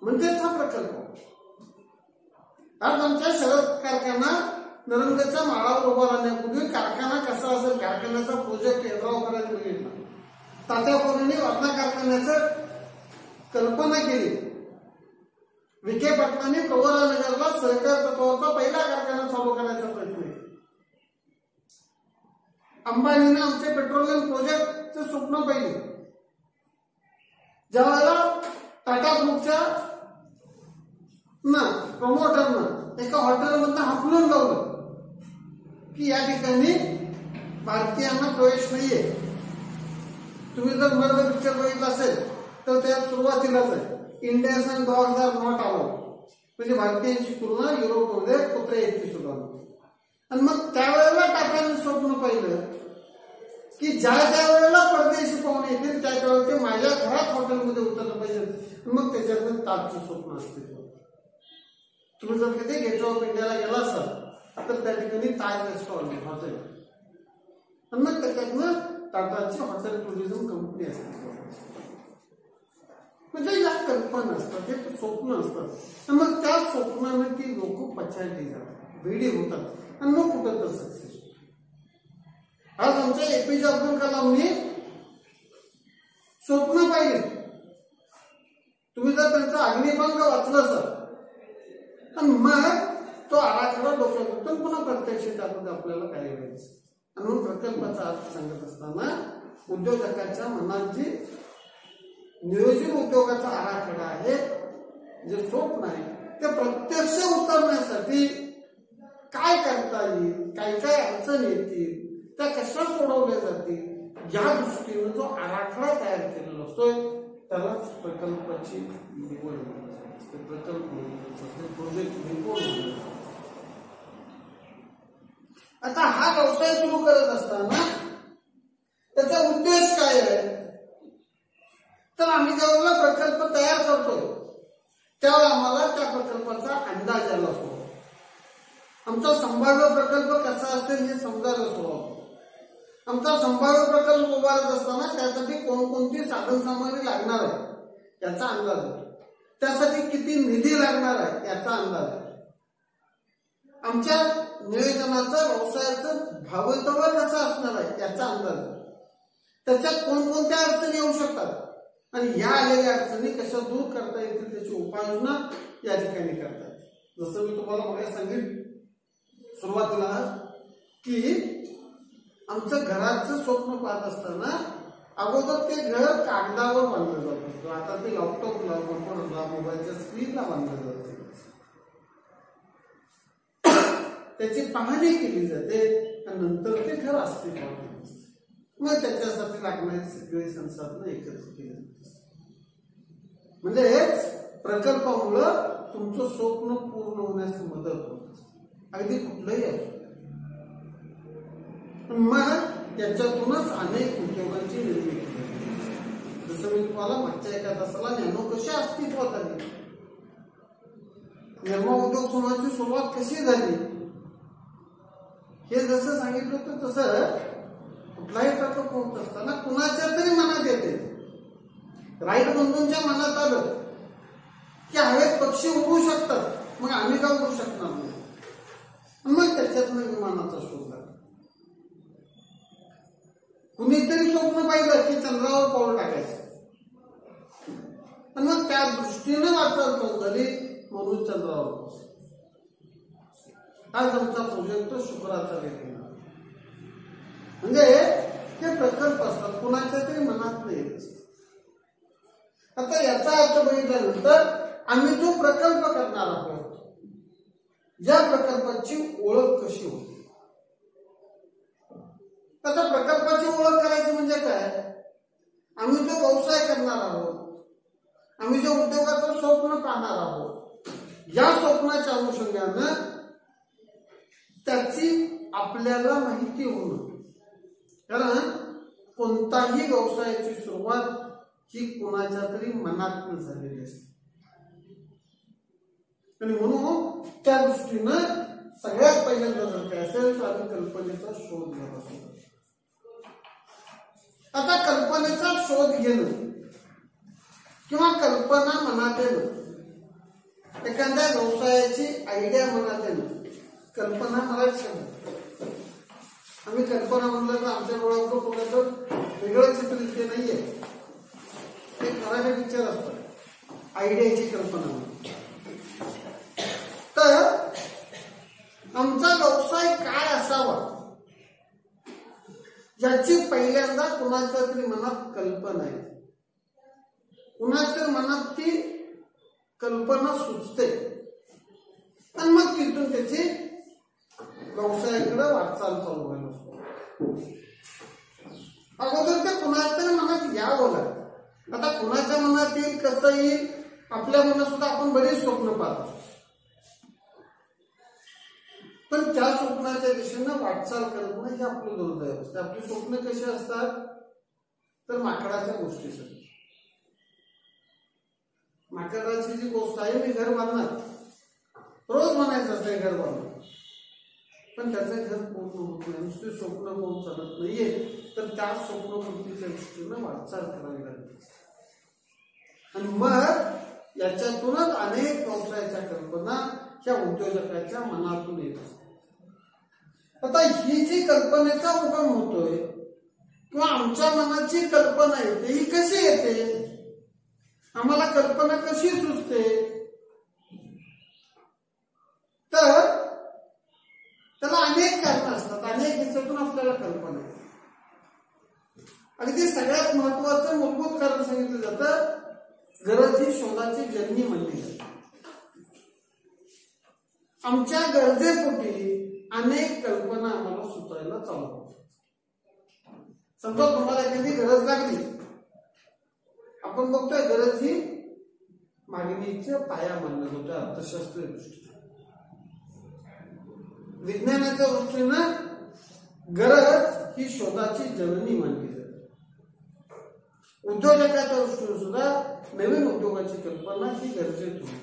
म्हणजेच हा प्रकल्प. आज आमच्या शरद कारखाना नरंगच्या माळावर उभा राहण्यापूर्वी कारखाना कसा असेल, कारखान्याचा प्रोजेक्ट यंत्रावर करायला बघितला. तात्या पोरांनी वर्धा कारखान्याचं कल्पना केली. विखे पाटलांनी प्रवरानगरला सहकार तत्वाचा पहिला कारखाना चालू करण्याचा प्रयत्न केला. अंबानीने आमचे पेट्रोलियम प्रोजेक्टचे स्वप्न पाहिले. ज्यावेळेला टाटा ग्रुपच्या प्रमोटरनं एका हॉटेलमधनं हाकलून लावलं की या ठिकाणी भारतीयांना प्रवेश नाहीये. तुम्ही जर मर्द पिक्चर बघितला असेल तर त्यात सुरुवातीलाच आहे Indians and dogs are not allowed, म्हणजे भारतीयांची तुलना युरोपमध्ये कुत्रे इतकी सुद्धा नव्हती. आणि मग त्यावेळेला टाटाने स्वप्न पाहिलं की ज्या वेळेला परदेशी पाहुणे येतील त्यावेळेला ते माझ्या घरात हॉटेलमध्ये उतरलं पाहिजे. मग त्याच्यातून ताजचं स्वप्न अस्तित्व. तुम्ही जर कधी गेट ऑफ इंडियाला गेला असाल तर त्या ठिकाणी ताज रेस्टॉरंट हॉटेल आणि मग त्याच्यातनं टाटाची हॉटेल टुरिझम कंपनी असते. म्हणजे या कल्पना असतात, हे स्वप्न असतात. मग त्या स्वप्नाने ती लोक पछाडली जातात, वेडी होतात आणि मग कुठं तर सक्सेस. आज आमच्या एपीजे अब्दुल कलामनी स्वप्न पाहिले. तुम्ही जर त्यांचा अग्निपंख वाचलं सर आणि मग तो आराखडा डोक्यातून पुन्हा प्रत्यक्ष त्यामध्ये आपल्याला काय व्हायचं. आणि मग प्रकल्पाचा अर्थ सांगत असताना उद्योजकाच्या मनाची नियोजित उद्योगाचा आराखडा आहे, जे स्वप्न आहे ते प्रत्यक्ष उतरण्यासाठी काय करता येईल, काय काय अडचण येतील, त्या कशा सोडवल्या जातील, या दृष्टीने जो आराखडा तयार केलेला असतोय त्यालाच प्रकल्पाची निवड असते, प्रकल्प प्रोजेक्ट रिपोर्ट. आता हा व्यवसाय सुरू करत असताना त्याचा उद्देश काय आहे, तर आम्ही जेव्हा प्रकल्प तयार करतोय त्यावेळेला आम्हाला त्या प्रकल्पाचा अंदाज यायला असतो. आमचा संभाव्य प्रकल्प कसा असेल हे समजायला सुरुवात. आमचा संभाव्य प्रकल्प उभारत असताना त्यासाठी कोणकोणती साधनसामग्री लागणार आहे याचा अंदाज होतो. त्यासाठी किती निधी लागणार आहे याचा अंदाज आहे. आमच्या नियोजनाचा व्यवसायाचं भवितव्य कसं असणार आहे याचा अंदाज आहे. त्याच्यात कोणकोणत्या अडचणी येऊ शकतात आणि या आलेल्या अडचणी कशा दूर करता येतील त्याची उपाययोजना या ठिकाणी करतात. जसं मी तुम्हाला बघायला सांगितलं सुरुवातीला की आमचं घराचं स्वप्न पाहत असताना अगोदर ते घर कागदावर बांधलं जात होतं, आता ते लॅपटॉपला, कॉम्प्युटरला, मोबाईलच्या स्क्रीनला बांधलं जातं. त्याची पाहणी केली जाते आणि नंतर ते घर अस्तित्वात येते. मग त्याच्यासाठी लागणारी सगळी संसाधनं एकत्र केली जातात. म्हणजे हेच प्रकल्पामुळं तुमचं स्वप्न पूर्ण होण्यास मदत होत, अगदी कुठलंही असो. मग याच्यातूनच अनेक उद्योगांची निर्मिती होते. जसं मी तुम्हाला मागच्या एका तासाला नॅनो कशा अस्तित्वात आली, निर्मा उद्योग समूहाची सुरुवात कशी झाली हे जसं सांगितलं होतं, तसं कुठलाही प्रकल्प होत असताना कुणाच्या तरी मनात येते. राईट बंधूंच्या मनात आलं की हवेत पक्षी उडू शकतात, मग आम्ही का उडू शकणार नाही. मग त्याच्यातनं विमानाचा शोध लागला. कुणीतरी स्वप्न पाहिलं की चंद्रावर पाऊल टाकायचं, आणि मग त्या दृष्टीनं वाटचाल चालू झाली, म्हणून चंद्रावर पोहोचला. आज आमचा प्रोजेक्ट शुक्राचा वेगळा. म्हणजे ते प्रकल्प असतात, कुणाच्या तरी मनात नाही येत. आता याचा अर्थ बघितल्यानंतर आम्ही जो प्रकल्प करणार आहोत, या प्रकल्पाची ओळख कशी होती. आता प्रकल्पाची ओळख करायची म्हणजे काय, आम्ही जो व्यवसाय करणार आहोत, आम्ही जो उद्योगाचं स्वप्न पाहणार आहोत, या स्वप्नाच्या अनुषंगानं त्याची आपल्याला माहिती होणं. कारण कोणताही व्यवसायाची सुरुवात ही कोणाच्या तरी मनात झालेली असते, आणि म्हणून त्या दृष्टीनं सगळ्यात पहिल्यांदा जर काय असेल तर आम्ही कल्पनेचा शोध घेत असतो. आता कल्पनेचा शोध घेणं किंवा कल्पना मनात येणं, एखाद्या व्यवसायाची आयडिया मनात येणं, कल्पना मराठी शब्द. आम्ही कल्पना म्हणलं तर आमच्या डोळ्यावर कोणाचं वेगळं चित्र इथे नाहीये. एक मराठी पिक्चर असतं आयडियाची कल्पना. तर आमचा व्यवसाय काय असावा याची पहिल्यांदा कुणाच्या तरी मनात कल्पना आहे. कुणाच्या मनात ती कल्पना सुचते आणि मग तिथून त्याची व्यवसायाकडे वाटचाल चालू व्हायला असतो. अगोदर त्या कुणाच्या मनात यावं लागतं. आता कुणाच्या मनात येईल, कसं येईल, आपल्या मनात सुद्धा आपण बरेच स्वप्न पाहतो, पण त्या स्वप्नाच्या दिशेनं वाटचाल करत नाही हे आपलं दुर्दैव असतं. आपली स्वप्न कशी असतात तर माकडाच्या गोष्टीसाठी. माकडाची जी गोष्ट आहे, मी घर बांधणार, रोज म्हणायचं असतं घर बांधणार, पण त्याचं घर पूर्ण होत नाही. नुसते स्वप्न होऊन चालत नाहीये, तर त्या स्वप्नपूर्तीच्या दृष्टीनं वाटचाल करावी लागते. आणि मग याच्यातूनच अनेक व्यवसायाच्या कल्पना ह्या उद्योजकाच्या मनातून येत असतात. आता ही जी कल्पनेचा उगम होतोय किंवा आमच्या मनाची कल्पना येते, ही कशी येते, आम्हाला कल्पना कशी सुचते, तर त्याला अनेक कारण असतात. अनेक ह्याच्यातून आपल्याला कल्पना येते. अगदी सगळ्यात महत्वाचं मूलभूत कारण सांगितलं जातं, गरज ही शोधाची जननी म्हणली जाते. आमच्या गरजेपोटी अनेक कल्पना आम्हाला सुचायला चालू होतात. समजा तुम्हाला एखादी गरज लागली, आपण बघतोय गरज ही मागणीच्या पाया मानलं होतं अर्थशास्त्रीय दृष्टीने. विज्ञानाच्या दृष्टीनं गरज ही शोधाची जननी मानली जाते. उद्योजकाच्या दृष्टीने सुद्धा नवीन उद्योगाची कल्पना ही गरजेत होती.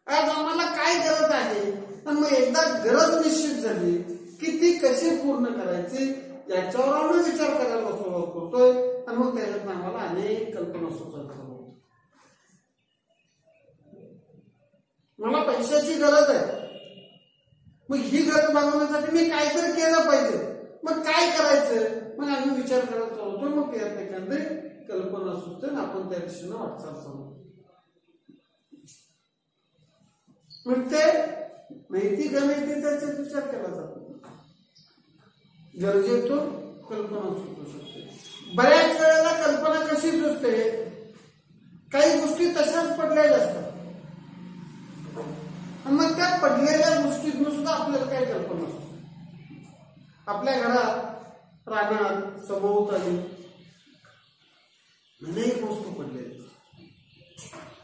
आज आम्हाला काय गरज आहे, आणि मग एकदा गरज निश्चित झाली की ती कशी पूर्ण करायची याच्यावर आम्ही विचार करायला सुरुवात करतोय, आणि मग त्याच्यात आम्हाला अनेक कल्पना सुचत होतात. मला पैशाची गरज आहे, मग ही गरज भागवण्यासाठी मी काहीतरी केलं पाहिजे, मग काय करायचं, मग आम्ही विचार करायला चालू होतो. मग त्यापैकी कल्पना सुचते आणि आपण त्या दिशेनं वाटचाल चालू. मग ते नैतिक अनैतिक विचार केला जातो. गरजेतून कल्पना सुचू शकते. बऱ्याच वेळेला कल्पना कशी सुचते, काही गोष्टी तशाच पडलेल्या असतात आणि मग त्या पडलेल्या गोष्टीतून सुद्धा आपल्याला काही कल्पना असते. आपल्या घरात रानात सभोवताली अनेक वस्तू पडलेल्या,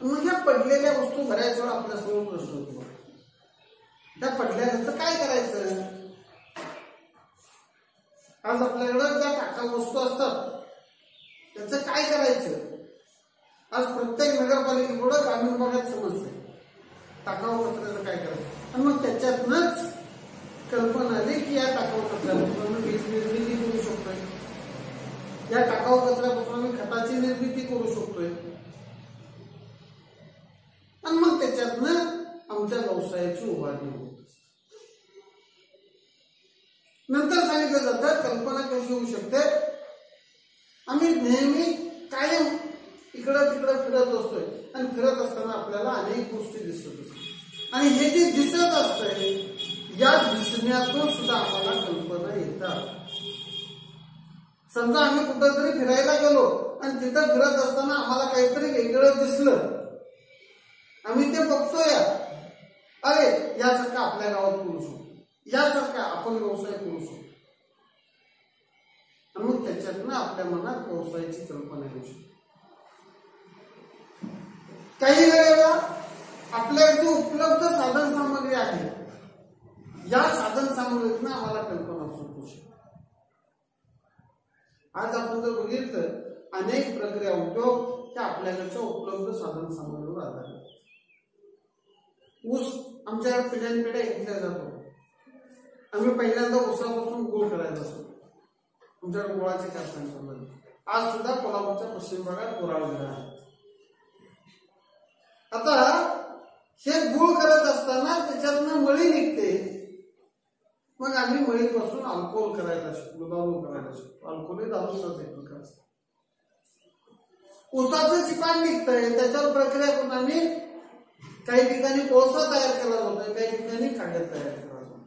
मग या पडलेल्या वस्तू बऱ्याच वेळा आपल्या समोर प्रश्न होतो, त्या पडलेल्याचं काय करायचं. आज आपल्याकडं ज्या टाका वस्तू असतात त्याचं काय करायचं. आज प्रत्येक नगरपालिकेपुढे ग्रामीण भागात समजते टाकाऊ कचऱ्याचं काय करायचं. आणि मग त्याच्यातनच कल्पना आली की या टाकाऊ कचऱ्यापासून वीज निर्मिती करू शकतोय, या टाकाऊ कचऱ्यापासून आम्ही खताची निर्मिती करू शकतोय आणि मग त्याच्यातनं आमच्या व्यवसायाची उभारणी होत असते. नंतर सांगितलं जातं कल्पना कशी होऊ शकते. आम्ही नेहमी कायम इकडं तिकडं फिरत असतोय आणि फिरत असताना आपल्याला अनेक गोष्टी दिसत असतात आणि हे जे दिसत असतंय या दिसण्यातून सुद्धा आम्हाला कल्पना येतात. समजा आम्ही कुठंतरी फिरायला गेलो आणि तिथं फिरत असताना आम्हाला काहीतरी वेगळं दिसलं, आम्ही ते बघतोय, अरे यासारखं आपल्या गावात करू शकतो, यासारखा आपण व्यवसाय करू शकतो आणि मग त्याच्यातनं आपल्या मनात व्यवसायाची कल्पना येऊ शकते. काही वेळेला आपल्याकडे उपलब्ध साधन सामग्री आहे या साधन सामग्रीतनं आम्हाला कल्पना सुचू शकते. आज आपण जर बघितलं अनेक प्रक्रिया उद्योग त्या आपल्याकडच्या उपलब्ध साधन सामग्रीवर आधारित. ऊस आमच्याकडे पिढ्यानपिढ्या घेतल्या जातो. आम्ही पहिल्यांदा ऊसापासून गुळ करायचा असतो, आमच्याकडे गुळाचे कारखाने चालू. आज सुद्धा कोल्हापूरच्या पश्चिम भागात गुराळगड आहे. आता हे गुळ करत असताना त्याच्यातनं मळी निघते, मग आम्ही मळीपासून अल्कोहोल करायला शिकलो, दारू करायला शिकतो. अल्कोहोल हे दारूचाच एक प्रकार असतो. ऊसाचं चिपान निघतंय, त्याच्यावर प्रक्रिया करून आम्ही काही ठिकाणी कोळसा तयार केला जातोय, काही ठिकाणी कागद तयार केला जातो.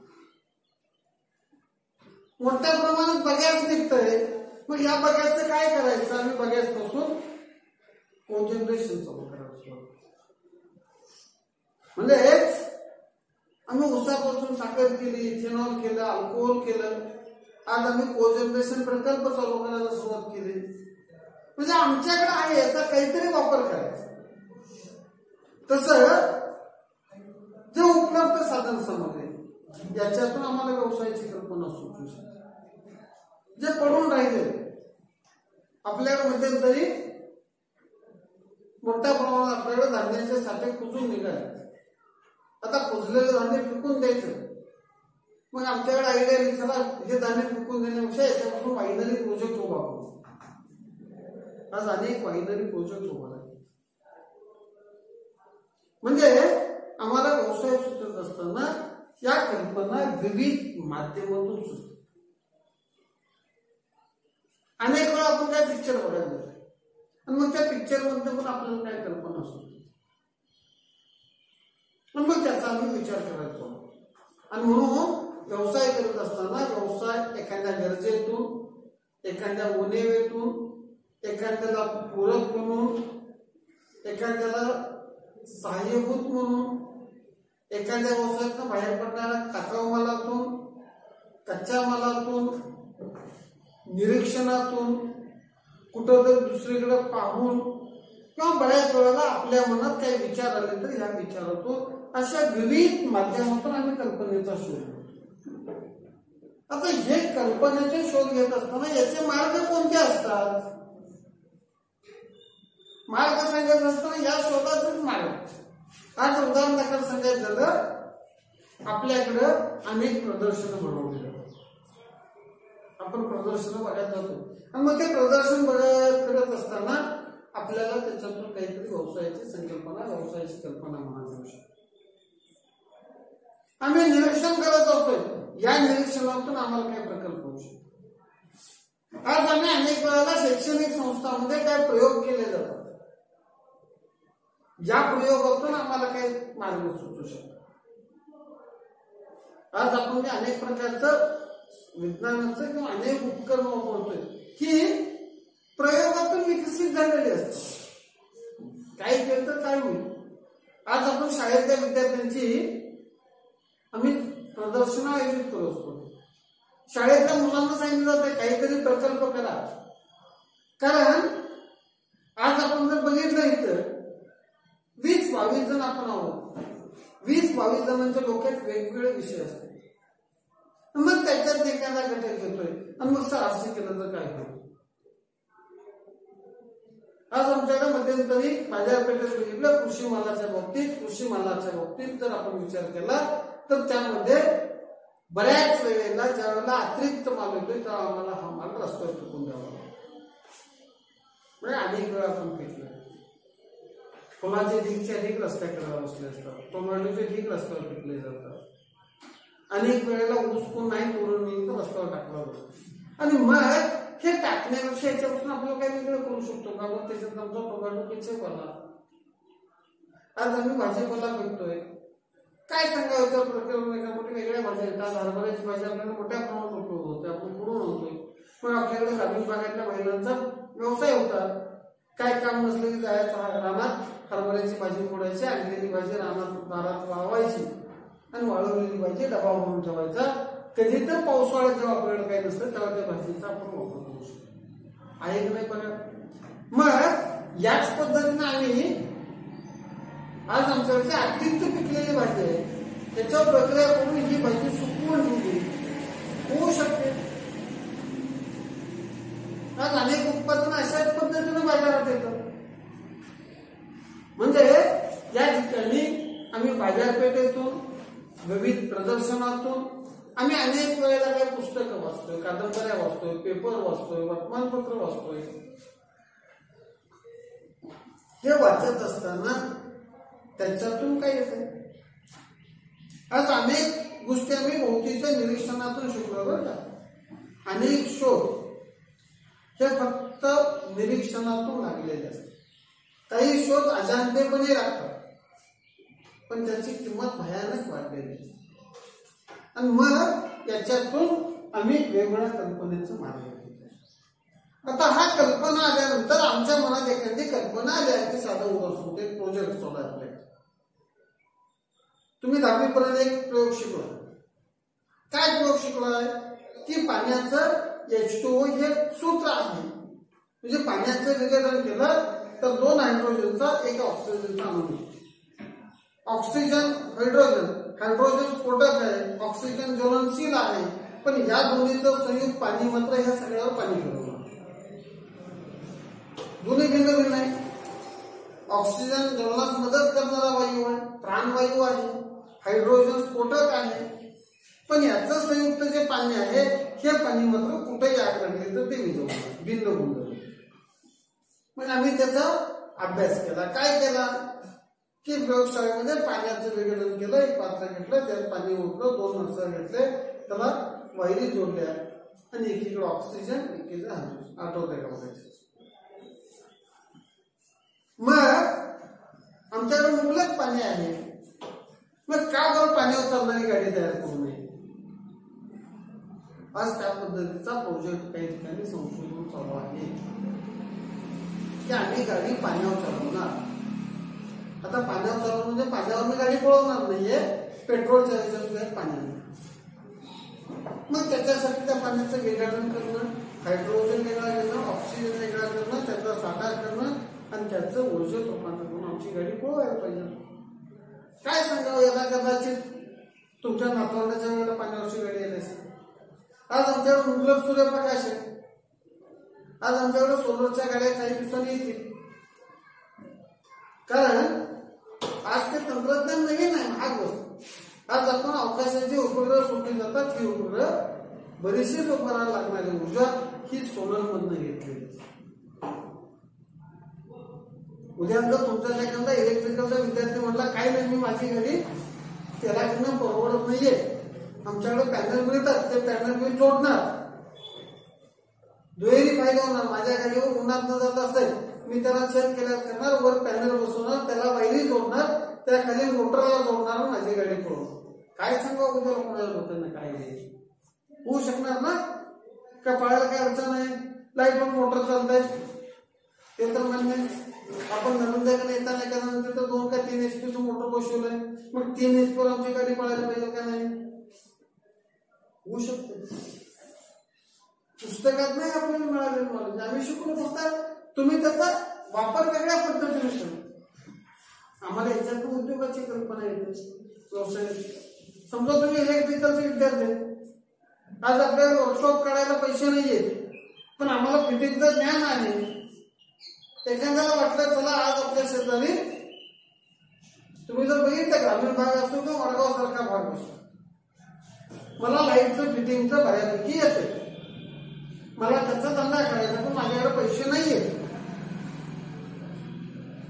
मोठ्या प्रमाणात बगॅस निघतंय, मग या बगॅसचं काय करायचं. आम्ही बगॅस पासून कोजनरेशन चालू करायचं. म्हणजे आम्ही ऊसापासून साखर केली, इथेनॉल केलं, अल्कोहोल केलं. आज आम्ही कोजनरेशन प्रकल्प चालू करायला सुरुवात केली. म्हणजे आमच्याकडे आहे याचा काहीतरी वापर करायचा. तसं जे उपलब्ध साधन सामग्री याच्यातून आम्हाला व्यवसायाची कल्पना सुचू शकते. जे पडून राहिले आपल्याकडे मध्यंतरी मोठ्या प्रमाणात आपल्याकडे धान्याचे साठे कुजून निघाले. आता कुजलेलं धान्य फेकून द्यायचं. मग आमच्याकडे आयडिया आली, चला हे धान्य फेकून देण्यापेक्षा याच्यापासून वाईनरी प्रोजेक्ट उभा करू. आज अनेक वाईनरी प्रोजेक्ट उभा आहे. म्हणजे आम्हाला व्यवसाय सुचत असताना या कल्पना विविध माध्यमातून सुचतात. अनेक वेळा आपण काय पिक्चर बघायला जातो आणि मग त्या पिक्चर मध्ये पण आपल्याला काय कल्पना सुचते आणि मग त्याचा आम्ही विचार करायचो. आणि म्हणून व्यवसाय करत असताना व्यवसाय एखाद्या गरजेतून, एखाद्या उणेवेतून, एखाद्याला पूरक म्हणून, एखाद्याला सहाय्यभूत म्हणून, एखाद्या व्यवसायातून बाहेर पडणाऱ्या टाकाऊ मालातून, कच्च्या मालातून, निरीक्षणातून, कुठंतरी दुसरीकडे पाहून किंवा बऱ्याच वेळेला आपल्या मनात काही विचार आले तर ह्या विचारातून अशा विविध माध्यमातून आम्ही कल्पनेचा शोध घेतो. आता हे कल्पनेचे शोध घेत असताना याचे मार्ग कोणते असतात. मार्ग सांगायचं असताना या शोधाचेच मार्ग. आज उदाहरण दाखल सांगायचं झालं, आपल्याकडं अनेक प्रदर्शनं बनवली जातात. आपण प्रदर्शनं बघायला जातो आणि मग ते प्रदर्शन करत असताना आपल्याला त्याच्यातून काहीतरी व्यवसायाची संकल्पना, व्यवसायाची कल्पना म्हणा येऊ शकते. आम्ही निरीक्षण करत असतोय, या निरीक्षणातून आम्हाला काय प्रकल्प होऊ शकतो. आज आम्ही अनेक वेळेला शैक्षणिक संस्थांमध्ये काय प्रयोग केले जातात, या प्रयोगातून आम्हाला काही मार्ग सुचू शकतो. आज आपण अनेक प्रकारचं विज्ञानाचं किंवा अनेक उपकरण वापरतोय की प्रयोगातून विकसित झालेले असतात. काय केलं तर काय होईल. आज आपण शाळेतल्या विद्यार्थ्यांची आम्ही प्रदर्शन आयोजित करू असतो. शाळेतल्या मुलांना सांगितलं जातं काहीतरी प्रकल्प करा. कारण आज आपण जर बघितलं इथं 20-22 जण आपण आहोत. 20-22 जणांच्या डोक्यात वेगवेगळे विषय असतात. मग त्याच्यात एखादा घटक घेतोय आणि मग असं केलं तर काय होईल. आज आमच्याकडे मध्यंतरी बाजारपेठेत बघितलं कृषी मालाच्या बाबतीत जर आपण विचार केला तर त्यामध्ये बऱ्याच वेळेला ज्या वेळेला अतिरिक्त माल येतोय तेव्हा आम्हाला हा माल रस्त्यावर फेकून द्यावा लागतो. म्हणजे अनेक वेळा आपण पिकलं. फुलाचे ढीगचे अधिक रस्त्याकडे बसले असतात. टोमॅटोचे ढीग रस्त्यावर पिकले जातात. अनेक वेळेला ऊस कोण नाही तोडून नेऊन रस्त्यावर टाकला जातो. आणि मग हे टाकण्यापेक्षा याच्यापासून आपल्याला काही वेगळं करू शकतो का. मग त्याच्यात आमचा टोमॅटो केचप आला. आज आम्ही भाजीपाला विकतोय. काय सांगायचं प्रकरण का मोठ्या वेगळ्या भाज्या येतात. हरभऱ्याची भाजी आपल्याला मोठ्या प्रमाणात उपयोग होते. आपण पुरून होतोय. पण आपल्याकडे ग्रामीण भागातल्या महिलांचा व्यवसाय होता. काय काम नसलं की जायचं रानात हरभऱ्याची भाजी फोडायची. आणलेली भाजी रानात दारात वाळवायची आणि वाळवलेली भाजी डबा भरून ठेवायचा. कधी तर पावसाळ्यात जेव्हा आपल्याला काही नसतं तेव्हा त्या भाजीचा आपण वापर करू शकतो. आहे की नाही बघा. मग याच पद्धतीने आम्ही आज आमच्याकडे अतिरिक्त पिकलेली भाजी आहे त्याच्यावर प्रक्रिया करून ही भाजी सुकवून ठेवली होऊ शकते. आज अनेक उत्पादन अशाच पद्धतीने बाजारात येतात. म्हणजे या ठिकाणी आम्ही बाजारपेठेतून विविध प्रदर्शनातून आम्ही अनेक वेळेला काही पुस्तकं वाचतोय, कादंबऱ्या वाचतोय, पेपर वाचतोय, वर्तमानपत्र वाचतोय. हे वाचत असताना त्याच्यातून काय येतं. आज अनेक गोष्टी आम्ही भोवतीच्या निरीक्षणातून शिकलो बरं का. अनेक शोध हे फक्त निरीक्षणातून लागलेले असतात. काही शोध अजाणतेपणे लागतात पण त्याची किंमत भयानक वाढलेली असते. आणि मग याच्यातून आम्ही वेगवेगळ्या कल्पनेचं मार्ग घेतो. आता हा कल्पना आल्यानंतर आमच्या मनात एखादी कल्पना आली आहे की साधं उदाहरण एक प्रोजेक्ट सोडा आपल्याकडे. तुम्ही 10वी पर्यंत एक प्रयोग शिकला. काय प्रयोग शिकलाय की पाण्याचं H2O हे सूत्र आहे. म्हणजे पाण्याचं विघटन केलं तर 2 हायड्रोजनचा 1 ऑक्सिजनचा अणू. ऑक्सिजन हायड्रोजन स्फोटक आहे. ऑक्सिजन ज्वलनशील आहे. पण या दोन्हीचं संयुक्त पाणी मात्र ह्या सगळ्यावर पाणी फिरवणार. दोन्ही भिन्न भिन्न आहे. ऑक्सिजन ज्वलनास मदत करणारा वायू आहे, प्राणवायू आहे. हायड्रोजन स्फोटक आहे. पण याचं संयुक्त जे पाणी आहे हे पाणी मात्र कुठेही आग लागली तर ते विझवणार. भिन्न गुणधर्म. म्हणजे आम्ही त्याचा अभ्यास केला. काय केला की प्रयोगशाळेमध्ये पाण्याचं विघटन केलं. एक पात्र घेतलं, त्यात पाणी ओतलं, 2 नळसर घेतले, त्याला वायरी जोडल्या आणि एकीकडे ऑक्सिजन एकीकडे हायड्रोजन. आठवतंय का बघायचं. मग आमच्याकडे मुबलक पाणी आहे. मग का बरं पाण्यावर चालणारी गाडी तयार करू नये. आज त्या पद्धतीचा प्रोजेक्ट काही ठिकाणी संशोधन चालू आहे की आम्ही गाडी पाण्यावर चालवणार. आता पाण्यावर चालवणं म्हणजे पाण्यावर गाडी पळवणार नाहीये, पेट्रोलच्या ह्याच्यात पाण्याने. मग त्याच्यासाठी त्या पाण्याचं विघटन करणं, हायड्रोजन वेगळा करणं, ऑक्सिजन वेगळा करणं, त्याचा साठा करणं आणि त्याचं ऊर्जेत रूपांतर करून आमची गाडी पळवायला पाहिजे. काय सांगावं याला. कदाचित तुमच्या नातवंडाच्या वेळेला पाण्यावरची गाडी आली असेल. आज आमच्याकडे मुबलक सूर्यप्रकाश आहे. आज आमच्याकडे सोलरच्या गाड्या काही दिवसांनी येतील. कारण आज ते तंत्रज्ञान नवीन आहे, महाग वस्तू. आज आपण अवकाशाचे उपग्रह सोडले जातात. ही उपग्रह बरीचशी उपकरणाला लागणारी ऊर्जा ही सोलर मधनं घेतलेली. उद्या जर तुमच्या एखादा इलेक्ट्रिकलचा विद्यार्थी म्हटला काय नाही मी माझी गाडी त्याला घेणं परवडत नाहीये, आमच्याकडे पॅनल मिळतात, ते पॅनल मी जोडणार, दुहेरी फायदा होणार. माझ्या गाडीवर उन्हात न जात असेल मी त्याला छत केल्या करणार, वर पॅनल बसवणार, त्याला वायरी जोडणार, त्या खाली मोटरला जोडणार, माझी गाडी पळवणार. काय सांगा उद्या लोकांना लोकांना काय होऊ शकणार ना. का पाळायला काय अडचण आहे. लाईटवर मोटर चालतायत ते तर मान्य. आपण नवीन येताना एखाद्या तर 2 का 3 HP मोटर बसवलंय, मग 3 HP वर आमची गाडी पळायला पाहिजे का नाही? होऊ शकते. पुस्तकात नाही आपल्याला मिळालेलं नॉलेज, आम्ही शिकलो, फक्त तुम्ही त्याचा वापर वेगळ्या पद्धतीने करा. आम्हाला याच्यातून उद्योगाची कल्पना येते, व्यवसाय. समजा तुम्ही इलेक्ट्रिकलचे विद्यार्थी, आज आपल्याला वर्कशॉप काढायला पैसे नाहीये, पण आम्हाला फिटिंगचं ज्ञान आहे. एखाद्याला वाटलं चला आज आपल्या शेजारी, तुम्ही जर बघितलं ग्रामीण भाग असतो किंवा वडगाव सारखा भाग असतो, मला लाईटचं फिटिंगचं बऱ्यापैकी येते, मला त्याचा धंदा करायचा, पण माझ्याकडे पैसे नाहीये.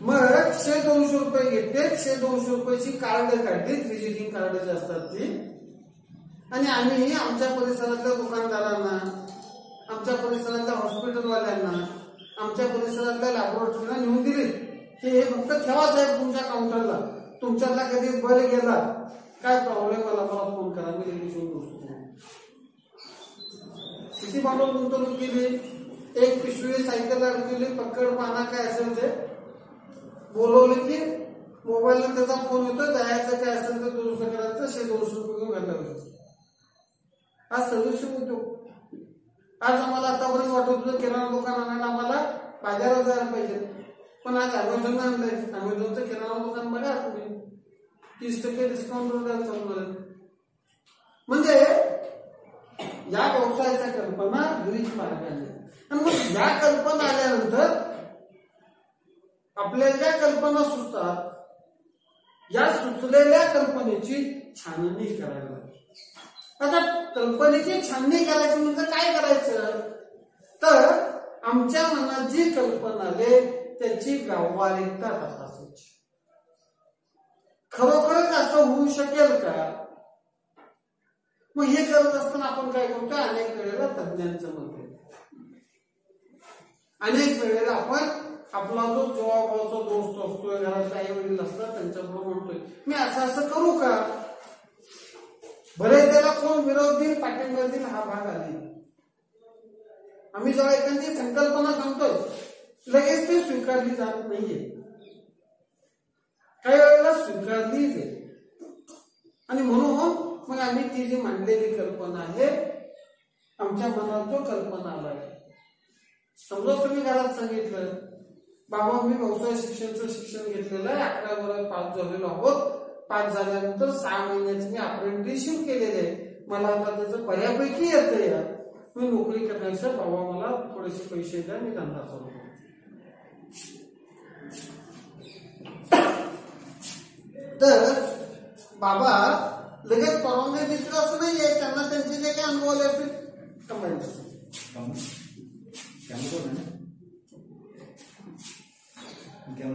मग 100-200 रुपये घेतले, 100-200 रुपयाची कार्ड काढली, व्हिजिटिंग कार्ड जी असतात ती, आणि आम्ही आमच्या परिसरातल्या दुकानदारांना, आमच्या परिसरातल्या हॉस्पिटलवाल्यांना, आमच्या परिसरातल्या लॅबोरेटरीला नेऊन दिली की हे फक्त ठेवा साहेब तुमच्या काउंटरला, तुमच्यातला कधी बल गेला काय प्रॉब्लेम मला फोन करा, मी लगेच येऊन बसतो. किती भांडवल गुंतवणूक केली, एक पिशवी सायकल अडकवली, पक्कड पाना काय असेल ते बोलवले की मोबाईलला त्याचा फोन येतो, जायचं काय असेल तर दुरुस्त करायचं, 100-200 रुपये घेऊन घालला होतं. आज सर्व्हिसिंग उद्योग. आज आम्हाला आतापर्यंत वाटत होतं किराणा दुकान आणायला आम्हाला बाजारात जायला पाहिजे, पण आज अमेझॉन आणलंय. अमेझॉनचं किराणा दुकान बघा तुम्ही, 30% डिस्काउंट द्यायला चालू झालं. म्हणजे या व्यवसायाच्या कल्पना विविध मार्गाने, आणि मग या कल्पना आल्यानंतर आपल्याला ज्या कल्पना सुचतात, या सुचलेल्या कल्पनेची छाननी करायला. आता कल्पनेची छाननी करायची म्हणजे काय करायचं, तर आमच्या मनात जी कल्पना आली त्याची व्यावहारिकता तपासायची. खरोखरच असं होऊ शकेल का? मग हे करत असताना आपण काय करतो, अनेक वेळेला तज्ञांचं मत घेतो, अनेक वेळेला आपण आपला जो जवाबाचा दोस्त असतोय, घरात आई वडील असतात त्यांच्याबरोबर म्हणतोय मी असं करू का, भले त्याला कोण विरोध देईल पाठिंबा देईल हा भाग आली. आम्ही जेव्हा एखादी संकल्पना सांगतोय लगेच ती स्वीकारली जात नाहीये, काही वेळेला स्वीकारली जाईल. आणि म्हणून मग आम्ही ती जी मांडलेली कल्पना आहे, आमच्या मनात जो कल्पना आलाय, समजा तुम्ही घरात सांगितलं बाबा मी व्यवसाय शिक्षणचं शिक्षण घेतलेलं आहे, 11वी पास झालेलो आहोत, पास झाल्यानंतर 6 महिन्याची मी अप्रेंटिसशिप केलेली आहे, मला आता त्याचं बऱ्यापैकी येतंय, मी नोकरी करण्याच्या बाबा मला थोडेसे पैसे द्या, मी धंदा चालू करतो. तर बाबा लगेच परवानगी देतील असं नाहीये, त्यांना त्यांचे जे काही अनुभव आले असतील कंबाईन क्या